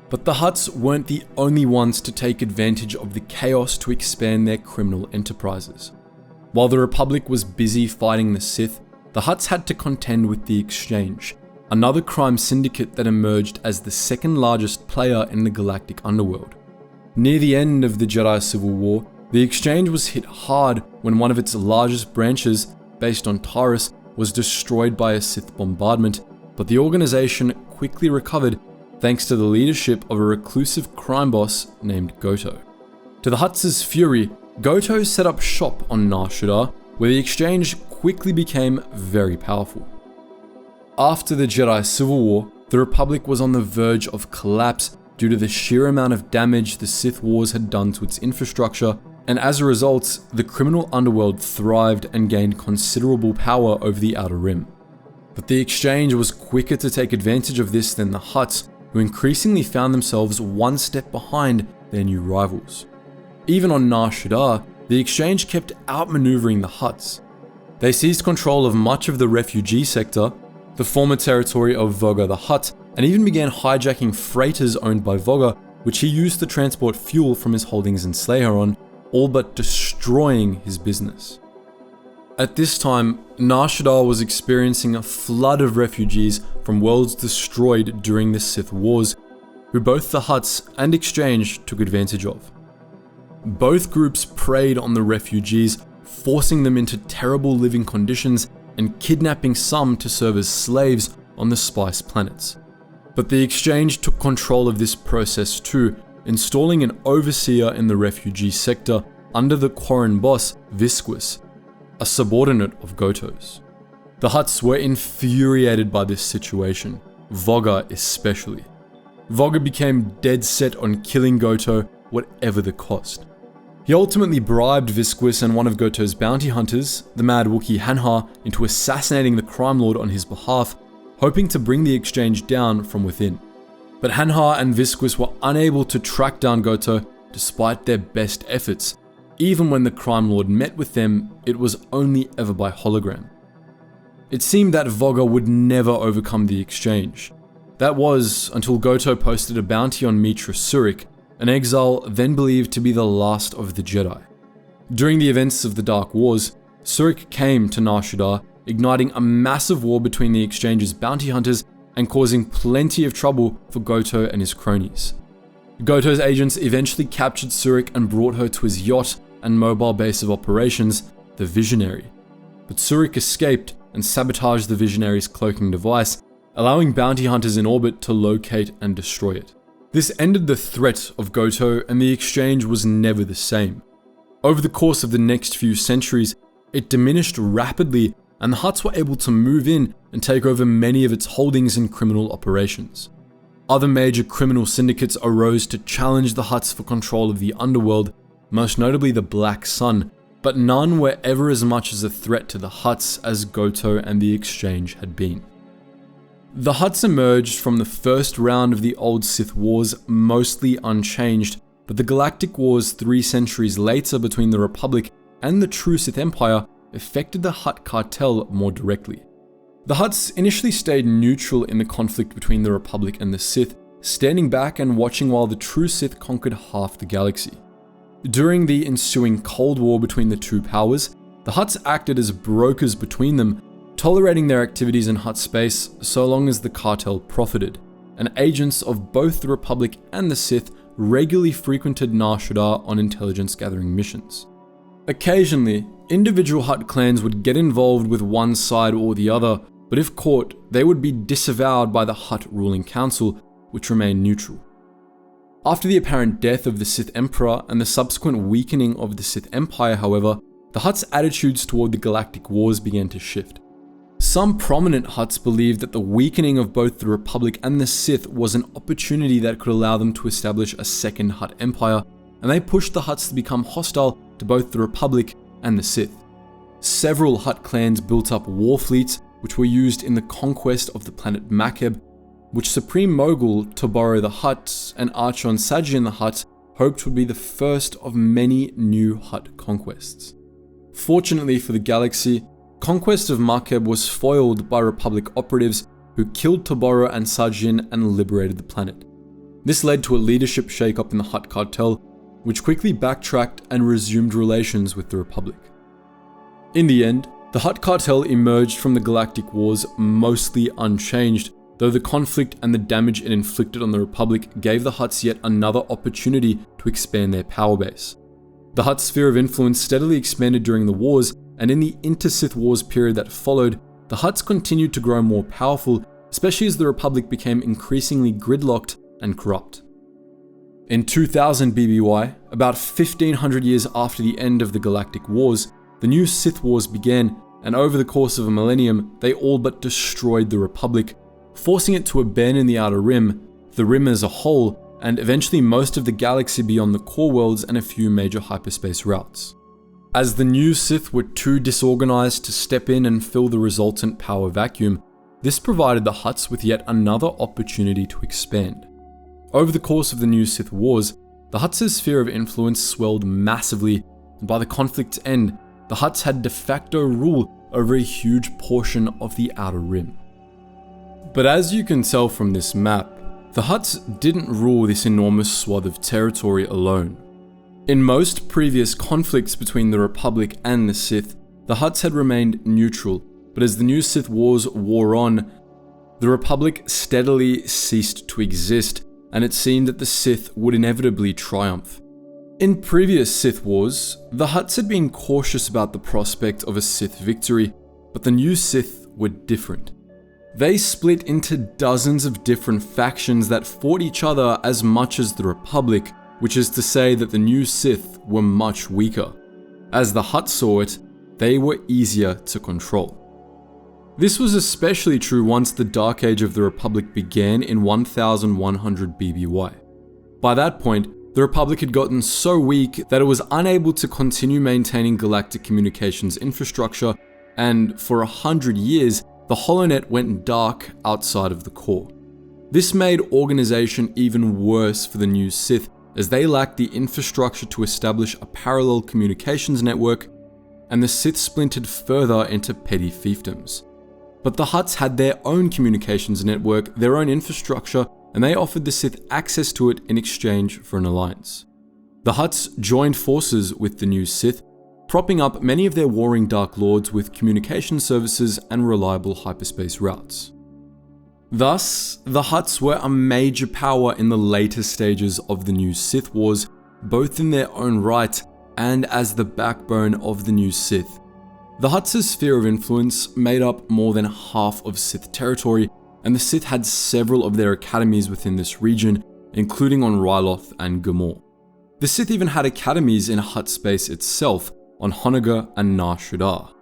But the Hutts weren't the only ones to take advantage of the chaos to expand their criminal enterprises. While the Republic was busy fighting the Sith, the Hutts had to contend with the Exchange, another crime syndicate that emerged as the second largest player in the galactic underworld. Near the end of the Jedi Civil War, the Exchange was hit hard when one of its largest branches, based on Taurus, was destroyed by a Sith bombardment, but the organization quickly recovered thanks to the leadership of a reclusive crime boss named Goto. To the Hutts' fury, Goto set up shop on Nar Shaddaa, where the Exchange quickly became very powerful. After the Jedi Civil War, the Republic was on the verge of collapse due to the sheer amount of damage the Sith Wars had done to its infrastructure, and as a result, the criminal underworld thrived and gained considerable power over the Outer Rim. But the Exchange was quicker to take advantage of this than the Hutts, who increasingly found themselves one step behind their new rivals. Even on Nar Shaddaa, the Exchange kept outmaneuvering the Hutts. They seized control of much of the refugee sector, the former territory of Voga the Hutt, and even began hijacking freighters owned by Voga which he used to transport fuel from his holdings in Slayeron, all but destroying his business. At this time, Nar Shaddaa was experiencing a flood of refugees from worlds destroyed during the Sith Wars, who both the Hutts and Exchange took advantage of. Both groups preyed on the refugees, forcing them into terrible living conditions and kidnapping some to serve as slaves on the Spice planets. But the Exchange took control of this process too, installing an overseer in the refugee sector under the Quarren boss, Visquis, a subordinate of Goto's. The Hutts were infuriated by this situation, Vogga especially. Vogga became dead set on killing Goto, whatever the cost. He ultimately bribed Visquis and one of Goto's bounty hunters, the Mad Wookiee Hanha, into assassinating the crime lord on his behalf, hoping to bring the Exchange down from within. But Hanha and Visquis were unable to track down Goto despite their best efforts. Even when the crime lord met with them, it was only ever by hologram. It seemed that Vogga would never overcome the Exchange. That was until Goto posted a bounty on Mitra Surik, an exile then believed to be the last of the Jedi. During the events of the Dark Wars, Surik came to Nar Shaddaa, igniting a massive war between the Exchange's bounty hunters and causing plenty of trouble for Goto and his cronies. Goto's agents eventually captured Surik and brought her to his yacht and mobile base of operations, the Visionary. But Surik escaped and sabotaged the Visionary's cloaking device, allowing bounty hunters in orbit to locate and destroy it. This ended the threat of Goto, and the Exchange was never the same. Over the course of the next few centuries, it diminished rapidly, and the Hutts were able to move in and take over many of its holdings and criminal operations. Other major criminal syndicates arose to challenge the Hutts for control of the underworld, most notably the Black Sun, but none were ever as much as a threat to the Hutts as Goto and the Exchange had been. The Hutts emerged from the first round of the old Sith Wars mostly unchanged, but the Galactic Wars 3 centuries later between the Republic and the true Sith Empire affected the Hutt cartel more directly. The Hutts initially stayed neutral in the conflict between the Republic and the Sith, standing back and watching while the true Sith conquered half the galaxy. During the ensuing Cold War between the two powers, the Hutts acted as brokers between them, tolerating their activities in Hutt space so long as the cartel profited, and agents of both the Republic and the Sith regularly frequented Nar Shaddaa on intelligence gathering missions. Occasionally, individual Hutt clans would get involved with one side or the other, but if caught, they would be disavowed by the Hutt ruling council, which remained neutral. After the apparent death of the Sith Emperor and the subsequent weakening of the Sith Empire, however, the Hutts' attitudes toward the Galactic Wars began to shift. Some prominent Hutts believed that the weakening of both the Republic and the Sith was an opportunity that could allow them to establish a second Hutt Empire, and they pushed the Hutts to become hostile to both the Republic and the Sith. Several Hutt clans built up war fleets, which were used in the conquest of the planet Makeb, which Supreme Mogul Toboro the Hutt and Archon Sajian the Hutt hoped would be the first of many new Hutt conquests. Fortunately for the galaxy, conquest of Makeb was foiled by Republic operatives who killed Toboro and Sajian and liberated the planet. This led to a leadership shake-up in the Hutt cartel, which quickly backtracked and resumed relations with the Republic. In the end, the Hutt cartel emerged from the Galactic Wars mostly unchanged, though the conflict and the damage it inflicted on the Republic gave the Hutts yet another opportunity to expand their power base. The Hutt sphere of influence steadily expanded during the wars, and in the Inter-Sith Wars period that followed, the Hutts continued to grow more powerful, especially as the Republic became increasingly gridlocked and corrupt. In 2000 BBY, about 1500 years after the end of the Galactic Wars, the new Sith Wars began, and over the course of a millennium, they all but destroyed the Republic, forcing it to abandon the Outer Rim, the Rim as a whole, and eventually most of the galaxy beyond the core worlds and a few major hyperspace routes. As the new Sith were too disorganized to step in and fill the resultant power vacuum, this provided the Hutts with yet another opportunity to expand. Over the course of the new Sith Wars, the Hutts' sphere of influence swelled massively, and by the conflict's end, the Hutts had de facto rule over a huge portion of the Outer Rim. But as you can tell from this map, The Hutts didn't rule this enormous swath of territory alone. In most previous conflicts between the Republic and the Sith, the Hutts had remained neutral, but as the new Sith Wars wore on, the Republic steadily ceased to exist, and it seemed that the Sith would inevitably triumph. In previous Sith Wars, the Hutts had been cautious about the prospect of a Sith victory, but the new Sith were different. They split into dozens of different factions that fought each other as much as the Republic, which is to say that the new Sith were much weaker. As the Hutts saw it, they were easier to control. This was especially true once the Dark Age of the Republic began in 1100 BBY. By that point, the Republic had gotten so weak that it was unable to continue maintaining galactic communications infrastructure, and for 100 years, the HoloNet went dark outside of the core. This made organization even worse for the new Sith, as they lacked the infrastructure to establish a parallel communications network, and the Sith splintered further into petty fiefdoms. But the Hutts had their own communications network, their own infrastructure, and they offered the Sith access to it in exchange for an alliance. The Hutts joined forces with the new Sith, propping up many of their warring Dark Lords with communication services and reliable hyperspace routes. Thus, the Hutts were a major power in the later stages of the new Sith Wars, both in their own right and as the backbone of the new Sith. The Hutts' sphere of influence made up more than half of Sith territory, and the Sith had several of their academies within this region, including on Ryloth and Gamorr. The Sith even had academies in Hutt space itself, on Honoghr and Nar Shaddaa.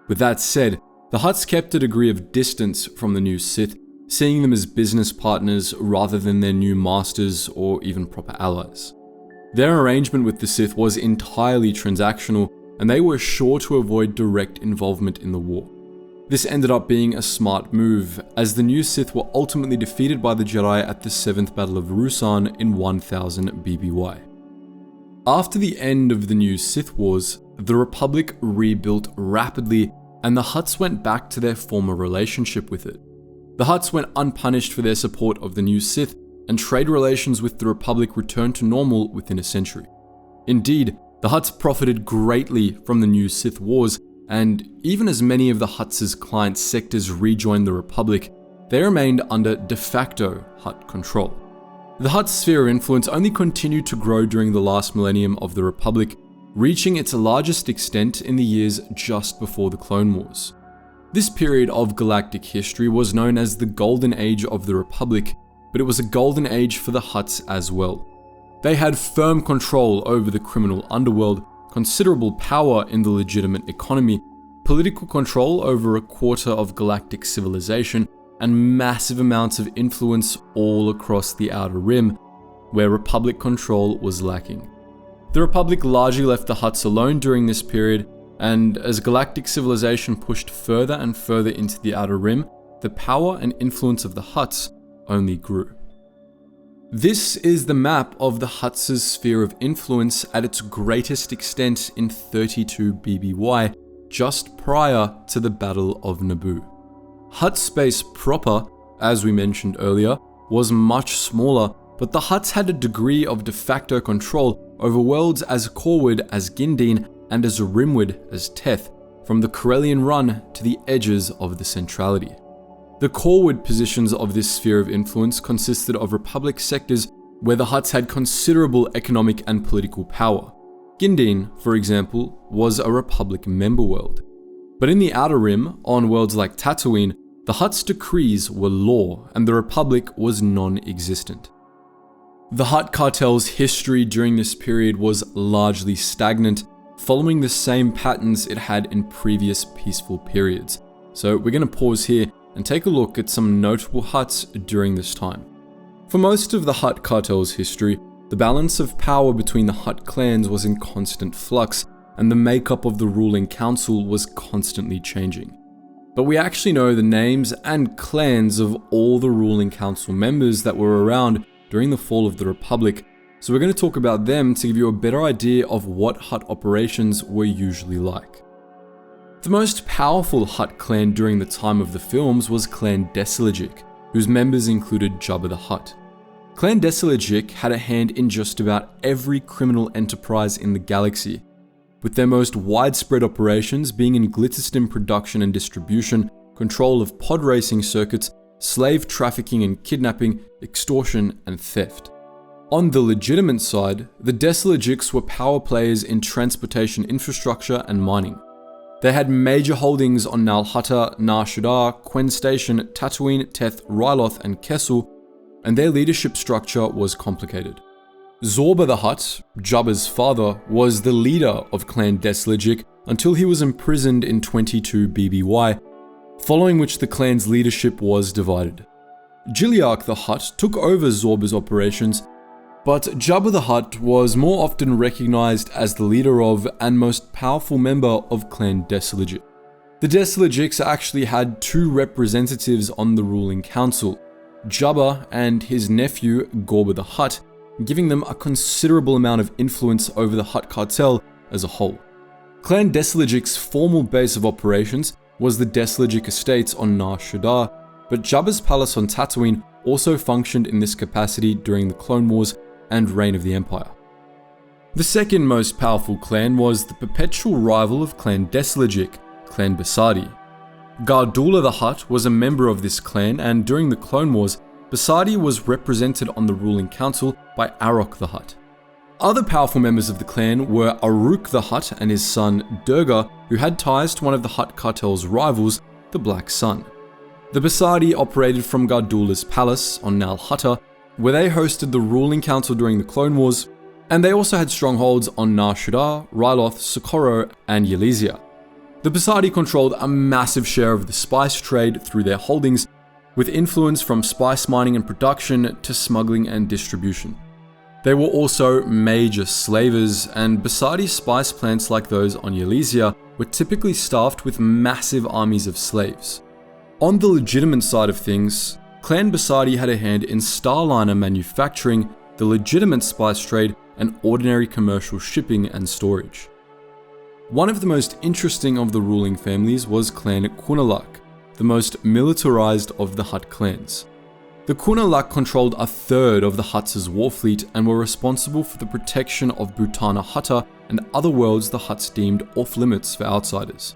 With that said, the Hutts kept a degree of distance from the new Sith, seeing them as business partners rather than their new masters or even proper allies. Their arrangement with the Sith was entirely transactional, and they were sure to avoid direct involvement in the war. This ended up being a smart move, as the new Sith were ultimately defeated by the Jedi at the 7th Battle of Ruusan in 1000 BBY. After the end of the new Sith Wars, the Republic rebuilt rapidly, and the Hutts went back to their former relationship with it. The Hutts went unpunished for their support of the new Sith, and trade relations with the Republic returned to normal within a century. Indeed, the Hutts profited greatly from the new Sith Wars, and even as many of the Hutts' client sectors rejoined the Republic, they remained under de facto Hutt control. The Hutt sphere of influence only continued to grow during the last millennium of the Republic, reaching its largest extent in the years just before the Clone Wars. This period of galactic history was known as the Golden Age of the Republic, but it was a golden age for the Hutts as well. They had firm control over the criminal underworld, considerable power in the legitimate economy, political control over a quarter of galactic civilization, and massive amounts of influence all across the Outer Rim, where Republic control was lacking. The Republic largely left the Hutts alone during this period, and as galactic civilization pushed further and further into the Outer Rim, the power and influence of the Hutts only grew. This is the map of the Hutts' sphere of influence at its greatest extent in 32 BBY, just prior to the Battle of Naboo. Hutt space proper, as we mentioned earlier, was much smaller, but the Hutts had a degree of de facto control over worlds as coreward as Gindeen and as rimward as Teth, from the Corellian Run to the edges of the Centrality. The coreward positions of this sphere of influence consisted of Republic sectors where the Hutts had considerable economic and political power. Gindeen, for example, was a Republic member world. But in the Outer Rim, on worlds like Tatooine, the Hutts' decrees were law, and the Republic was non-existent. The Hutt cartel's history during this period was largely stagnant, following the same patterns it had in previous peaceful periods. So we're going to pause here and take a look at some notable Hutts during this time. For most of the Hutt cartel's history, the balance of power between the Hutt clans was in constant flux, and the makeup of the ruling council was constantly changing. But we actually know the names and clans of all the ruling council members that were around during the fall of the Republic, so we're going to talk about them to give you a better idea of what Hutt operations were usually like. The most powerful Hutt clan during the time of the films was Clan Deselagic, whose members included Jabba the Hutt. Clan Desilajik had a hand in just about every criminal enterprise in the galaxy, with their most widespread operations being in glitterstim production and distribution, control of pod racing circuits, slave trafficking and kidnapping, extortion, and theft. On the legitimate side, the Desilajiks were power players in transportation infrastructure and mining. They had major holdings on Nal Hutta, Nar Shaddaa, Quen Station, Tatooine, Teth, Ryloth, and Kessel, and their leadership structure was complicated. Zorba the Hutt, Jabba's father, was the leader of Clan Desilajik until he was imprisoned in 22 BBY, following which the clan's leadership was divided. Giliarch the Hutt took over Zorba's operations, but Jabba the Hutt was more often recognized as the leader of and most powerful member of Clan Desilajik. The Desilajiks actually had two representatives on the ruling council, Jabba and his nephew Gorba the Hutt, giving them a considerable amount of influence over the Hutt cartel as a whole. Clan Desilajik's formal base of operations was the Desilajik estates on Nar Shaddaa, but Jabba's palace on Tatooine also functioned in this capacity during the Clone Wars and reign of the Empire. The second most powerful clan was the perpetual rival of Clan Desilajik, Clan Basadi. Gardulla the Hutt was a member of this clan, and during the Clone Wars, Basadi was represented on the ruling council by Arok the Hutt. Other powerful members of the clan were Aruk the Hutt and his son Durga, who had ties to one of the Hutt cartel's rivals, the Black Sun. The Basadi operated from Gardulla's palace on Nal Hutta, where they hosted the ruling council during the Clone Wars, and they also had strongholds on Nar Shaddaa, Ryloth, Socorro, and Yalizia. The Basadi controlled a massive share of the spice trade through their holdings, with influence from spice mining and production to smuggling and distribution. They were also major slavers, and Basadi spice plants like those on Yalizia were typically staffed with massive armies of slaves. On the legitimate side of things, Clan Basadi had a hand in Starliner manufacturing, the legitimate spice trade, and ordinary commercial shipping and storage. One of the most interesting of the ruling families was Clan Kunalak, the most militarized of the Hutt clans. The Kunalak controlled a third of the Hutts' war fleet and were responsible for the protection of Butana Hutta and other worlds the Hutts deemed off-limits for outsiders.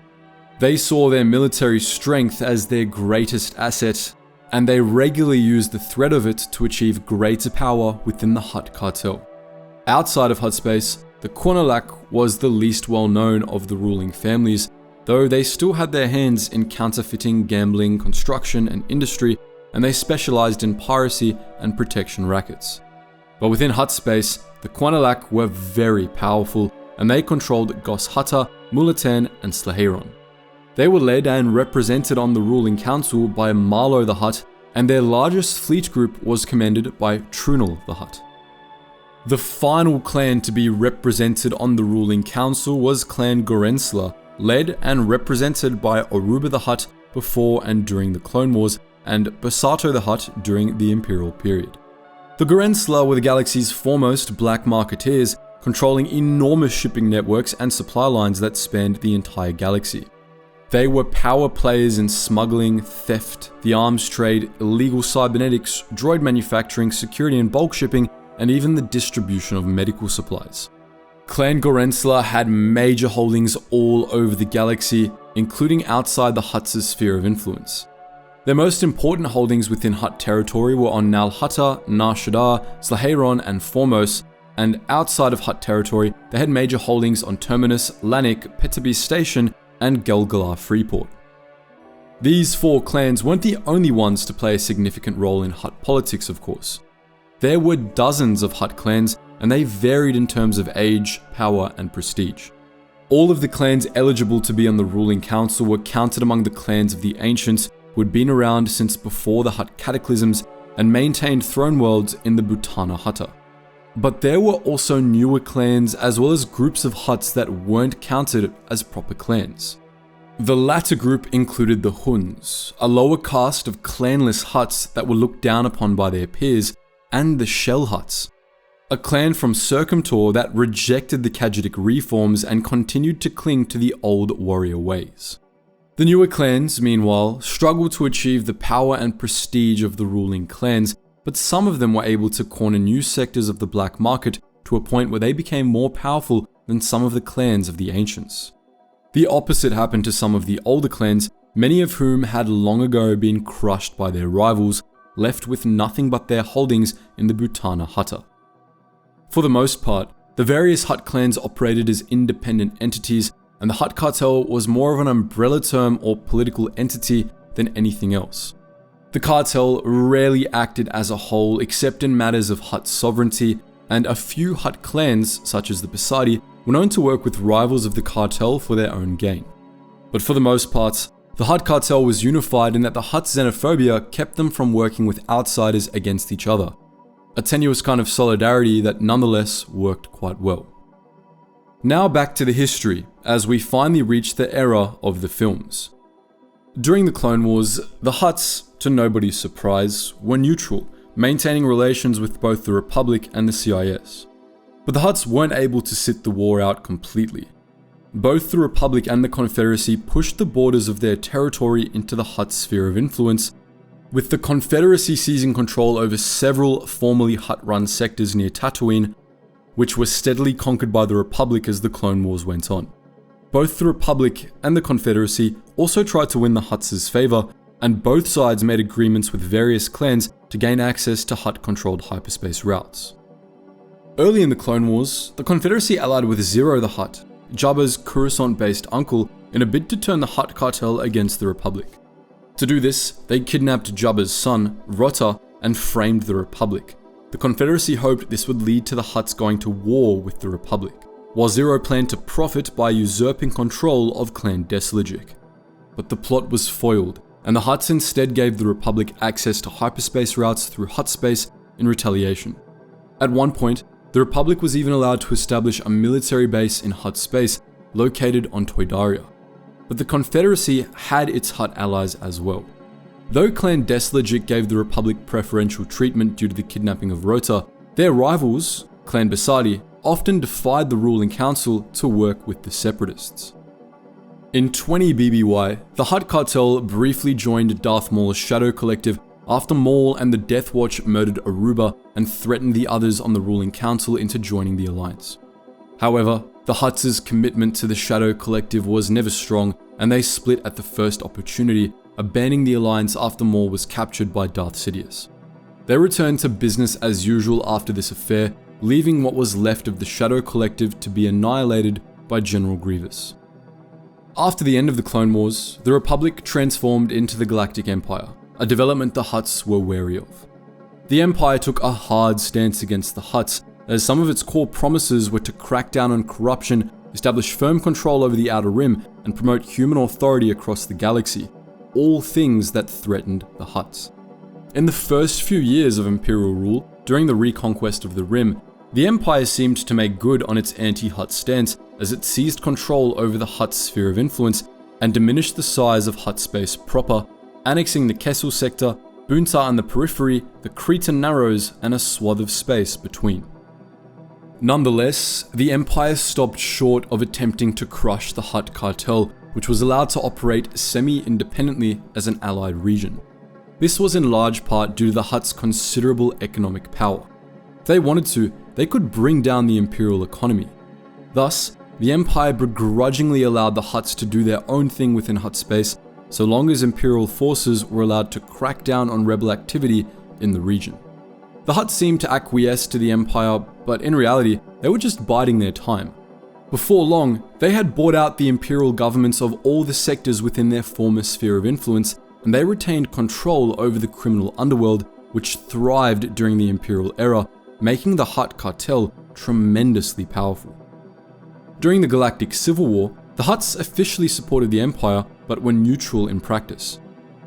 They saw their military strength as their greatest asset, and they regularly used the threat of it to achieve greater power within the Hutt cartel. Outside of Hutt space, the Kunalak was the least well-known of the ruling families, though they still had their hands in counterfeiting, gambling, construction, and industry, and they specialized in piracy and protection rackets. But within Hutt space, the Kunalak were very powerful, and they controlled Gos Hutta, Mulatan, and Slaheron. They were led and represented on the ruling council by Marlo the Hutt, and their largest fleet group was commanded by Trunal the Hutt. The final clan to be represented on the ruling council was Clan Gorensla, led and represented by Oruba the Hutt before and during the Clone Wars, and Basato the Hutt during the Imperial period. The Gorensla were the galaxy's foremost black marketeers, controlling enormous shipping networks and supply lines that spanned the entire galaxy. They were power players in smuggling, theft, the arms trade, illegal cybernetics, droid manufacturing, security and bulk shipping, and even the distribution of medical supplies. Clan Gorensla had major holdings all over the galaxy, including outside the Hutts' sphere of influence. Their most important holdings within Hutt territory were on Nal Hutta, Nar Shaddaa, Slaheron, and Formos, and outside of Hutt territory, they had major holdings on Terminus, Lannik, Petaby Station, and Gelgalar Freeport. These four clans weren't the only ones to play a significant role in Hutt politics, of course. There were dozens of Hutt clans, and they varied in terms of age, power, and prestige. All of the clans eligible to be on the ruling council were counted among the clans of the Ancients, who had been around since before the Hutt Cataclysms and maintained throne worlds in the Butana Hutta. But there were also newer clans as well as groups of Hutts that weren't counted as proper clans. The latter group included the Huns, a lower caste of clanless Hutts that were looked down upon by their peers, and the Shell Hutts, a clan from Circumtor that rejected the Kajidic reforms and continued to cling to the old warrior ways. The newer clans, meanwhile, struggled to achieve the power and prestige of the ruling clans, but some of them were able to corner new sectors of the black market to a point where they became more powerful than some of the clans of the ancients. The opposite happened to some of the older clans, many of whom had long ago been crushed by their rivals, left with nothing but their holdings in the Butana Hutta. For the most part, the various Hutt clans operated as independent entities, and the Hutt cartel was more of an umbrella term or political entity than anything else. The cartel rarely acted as a whole except in matters of Hutt sovereignty, and a few Hutt clans, such as the Pisadi, were known to work with rivals of the cartel for their own gain. But for the most part, the Hutt cartel was unified in that the Hutt xenophobia kept them from working with outsiders against each other, a tenuous kind of solidarity that nonetheless worked quite well. Now back to the history, as we finally reach the era of the films. During the Clone Wars, the Hutts, to nobody's surprise, were neutral, maintaining relations with both the Republic and the CIS. But the Hutts weren't able to sit the war out completely. Both the Republic and the Confederacy pushed the borders of their territory into the Hutt sphere of influence, with the Confederacy seizing control over several formerly Hutt-run sectors near Tatooine, which were steadily conquered by the Republic as the Clone Wars went on. Both the Republic and the Confederacy also tried to win the Hutts' favor, and both sides made agreements with various clans to gain access to Hutt-controlled hyperspace routes. Early in the Clone Wars, the Confederacy allied with Zero the Hutt, Jabba's Coruscant-based uncle, in a bid to turn the Hutt cartel against the Republic. To do this, they kidnapped Jabba's son, Rota, and framed the Republic. The Confederacy hoped this would lead to the Hutts going to war with the Republic, while Zero planned to profit by usurping control of Clan Deslogic. But the plot was foiled, and the Hutts instead gave the Republic access to hyperspace routes through Hutt space in retaliation. At one point, the Republic was even allowed to establish a military base in Hutt space located on Toydaria. But the Confederacy had its Hutt allies as well. Though Clan Deslogic gave the Republic preferential treatment due to the kidnapping of Rota, their rivals, Clan Pisadi, often defied the ruling council to work with the Separatists. In 20 BBY, the Hutt cartel briefly joined Darth Maul's Shadow Collective after Maul and the Death Watch murdered Aruba and threatened the others on the ruling council into joining the alliance. However, the Hutts' commitment to the Shadow Collective was never strong, and they split at the first opportunity, abandoning the alliance after Maul was captured by Darth Sidious. They returned to business as usual after this affair, leaving what was left of the Shadow Collective to be annihilated by General Grievous. After the end of the Clone Wars, the Republic transformed into the Galactic Empire, a development the Hutts were wary of. The Empire took a hard stance against the Hutts, as some of its core promises were to crack down on corruption, establish firm control over the Outer Rim, and promote human authority across the galaxy, all things that threatened the Hutts. In the first few years of Imperial rule, during the reconquest of the Rim, the Empire seemed to make good on its anti-Hutt stance as it seized control over the Hutt sphere of influence and diminished the size of Hutt space proper, annexing the Kessel sector, Boontar and the Periphery, the Cretan Narrows, and a swath of space between. Nonetheless, the Empire stopped short of attempting to crush the Hutt cartel, which was allowed to operate semi-independently as an allied region. This was in large part due to the Hutts' considerable economic power. If they wanted to, they could bring down the Imperial economy. Thus, the Empire begrudgingly allowed the Hutts to do their own thing within Hutt space, so long as Imperial forces were allowed to crack down on rebel activity in the region. The Hutts seemed to acquiesce to the Empire, but in reality, they were just biding their time. Before long, they had bought out the Imperial governments of all the sectors within their former sphere of influence, and they retained control over the criminal underworld, which thrived during the Imperial era, making the Hutt cartel tremendously powerful. During the Galactic Civil War, the Hutts officially supported the Empire, but were neutral in practice.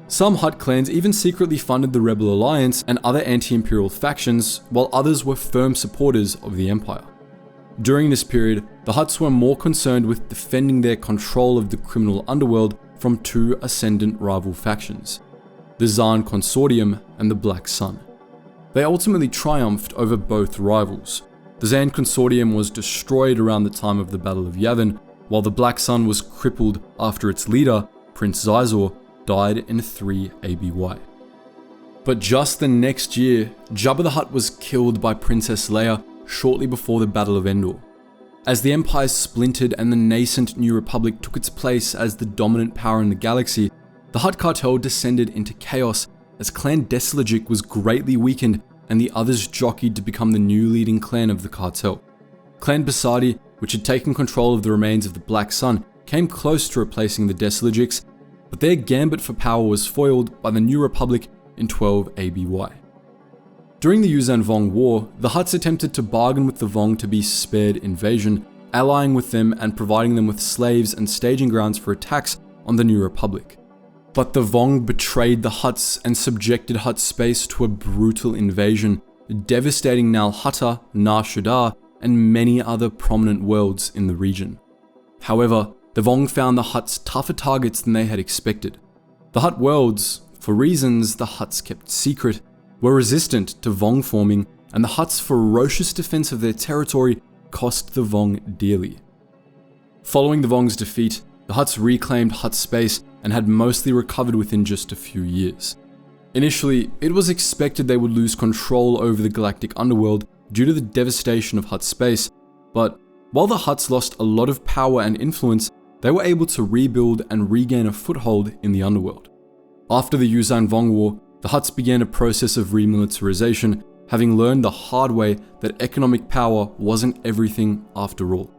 Some Hutt clans even secretly funded the Rebel Alliance and other anti-Imperial factions, while others were firm supporters of the Empire. During this period, the Hutts were more concerned with defending their control of the criminal underworld from two ascendant rival factions, the Zaan Consortium and the Black Sun. They ultimately triumphed over both rivals. The Zaan Consortium was destroyed around the time of the Battle of Yavin, while the Black Sun was crippled after its leader, Prince Xizor, died in 3 ABY. But just the next year, Jabba the Hutt was killed by Princess Leia shortly before the Battle of Endor. As the Empire splintered and the nascent New Republic took its place as the dominant power in the galaxy, the Hutt cartel descended into chaos as Clan Deslogic was greatly weakened and the others jockeyed to become the new leading clan of the cartel. Clan Basadi, which had taken control of the remains of the Black Sun, came close to replacing the Deslogics, but their gambit for power was foiled by the New Republic in 12 ABY. During the Yuuzhan Vong War, the Hutts attempted to bargain with the Vong to be spared invasion, allying with them and providing them with slaves and staging grounds for attacks on the New Republic. But the Vong betrayed the Hutts and subjected Hutt space to a brutal invasion, devastating Nal Hutta, Nar Shaddaa, and many other prominent worlds in the region. However, the Vong found the Hutts tougher targets than they had expected. The Hutt worlds, for reasons the Hutts kept secret, were resistant to Vong forming, and the Hutts' ferocious defense of their territory cost the Vong dearly. Following the Vong's defeat, the Hutts reclaimed Hutt space and had mostly recovered within just a few years. Initially, it was expected they would lose control over the galactic underworld due to the devastation of Hutt space, but while the Hutts lost a lot of power and influence, they were able to rebuild and regain a foothold in the underworld. After the Yuuzhan Vong War, the Hutts began a process of remilitarization, having learned the hard way that economic power wasn't everything after all.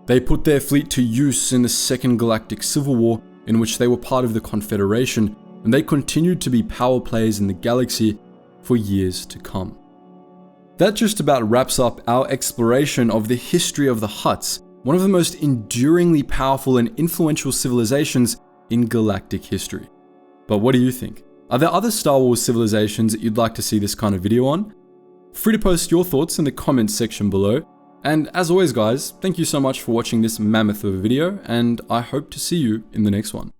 They put their fleet to use in the Second Galactic Civil War, in which they were part of the Confederation, and they continued to be power players in the galaxy for years to come. That just about wraps up our exploration of the history of the Hutts, one of the most enduringly powerful and influential civilizations in galactic history. But what do you think? Are there other Star Wars civilizations that you'd like to see this kind of video on? Free to post your thoughts in the comments section below. And as always guys, thank you so much for watching this mammoth of a video, and I hope to see you in the next one.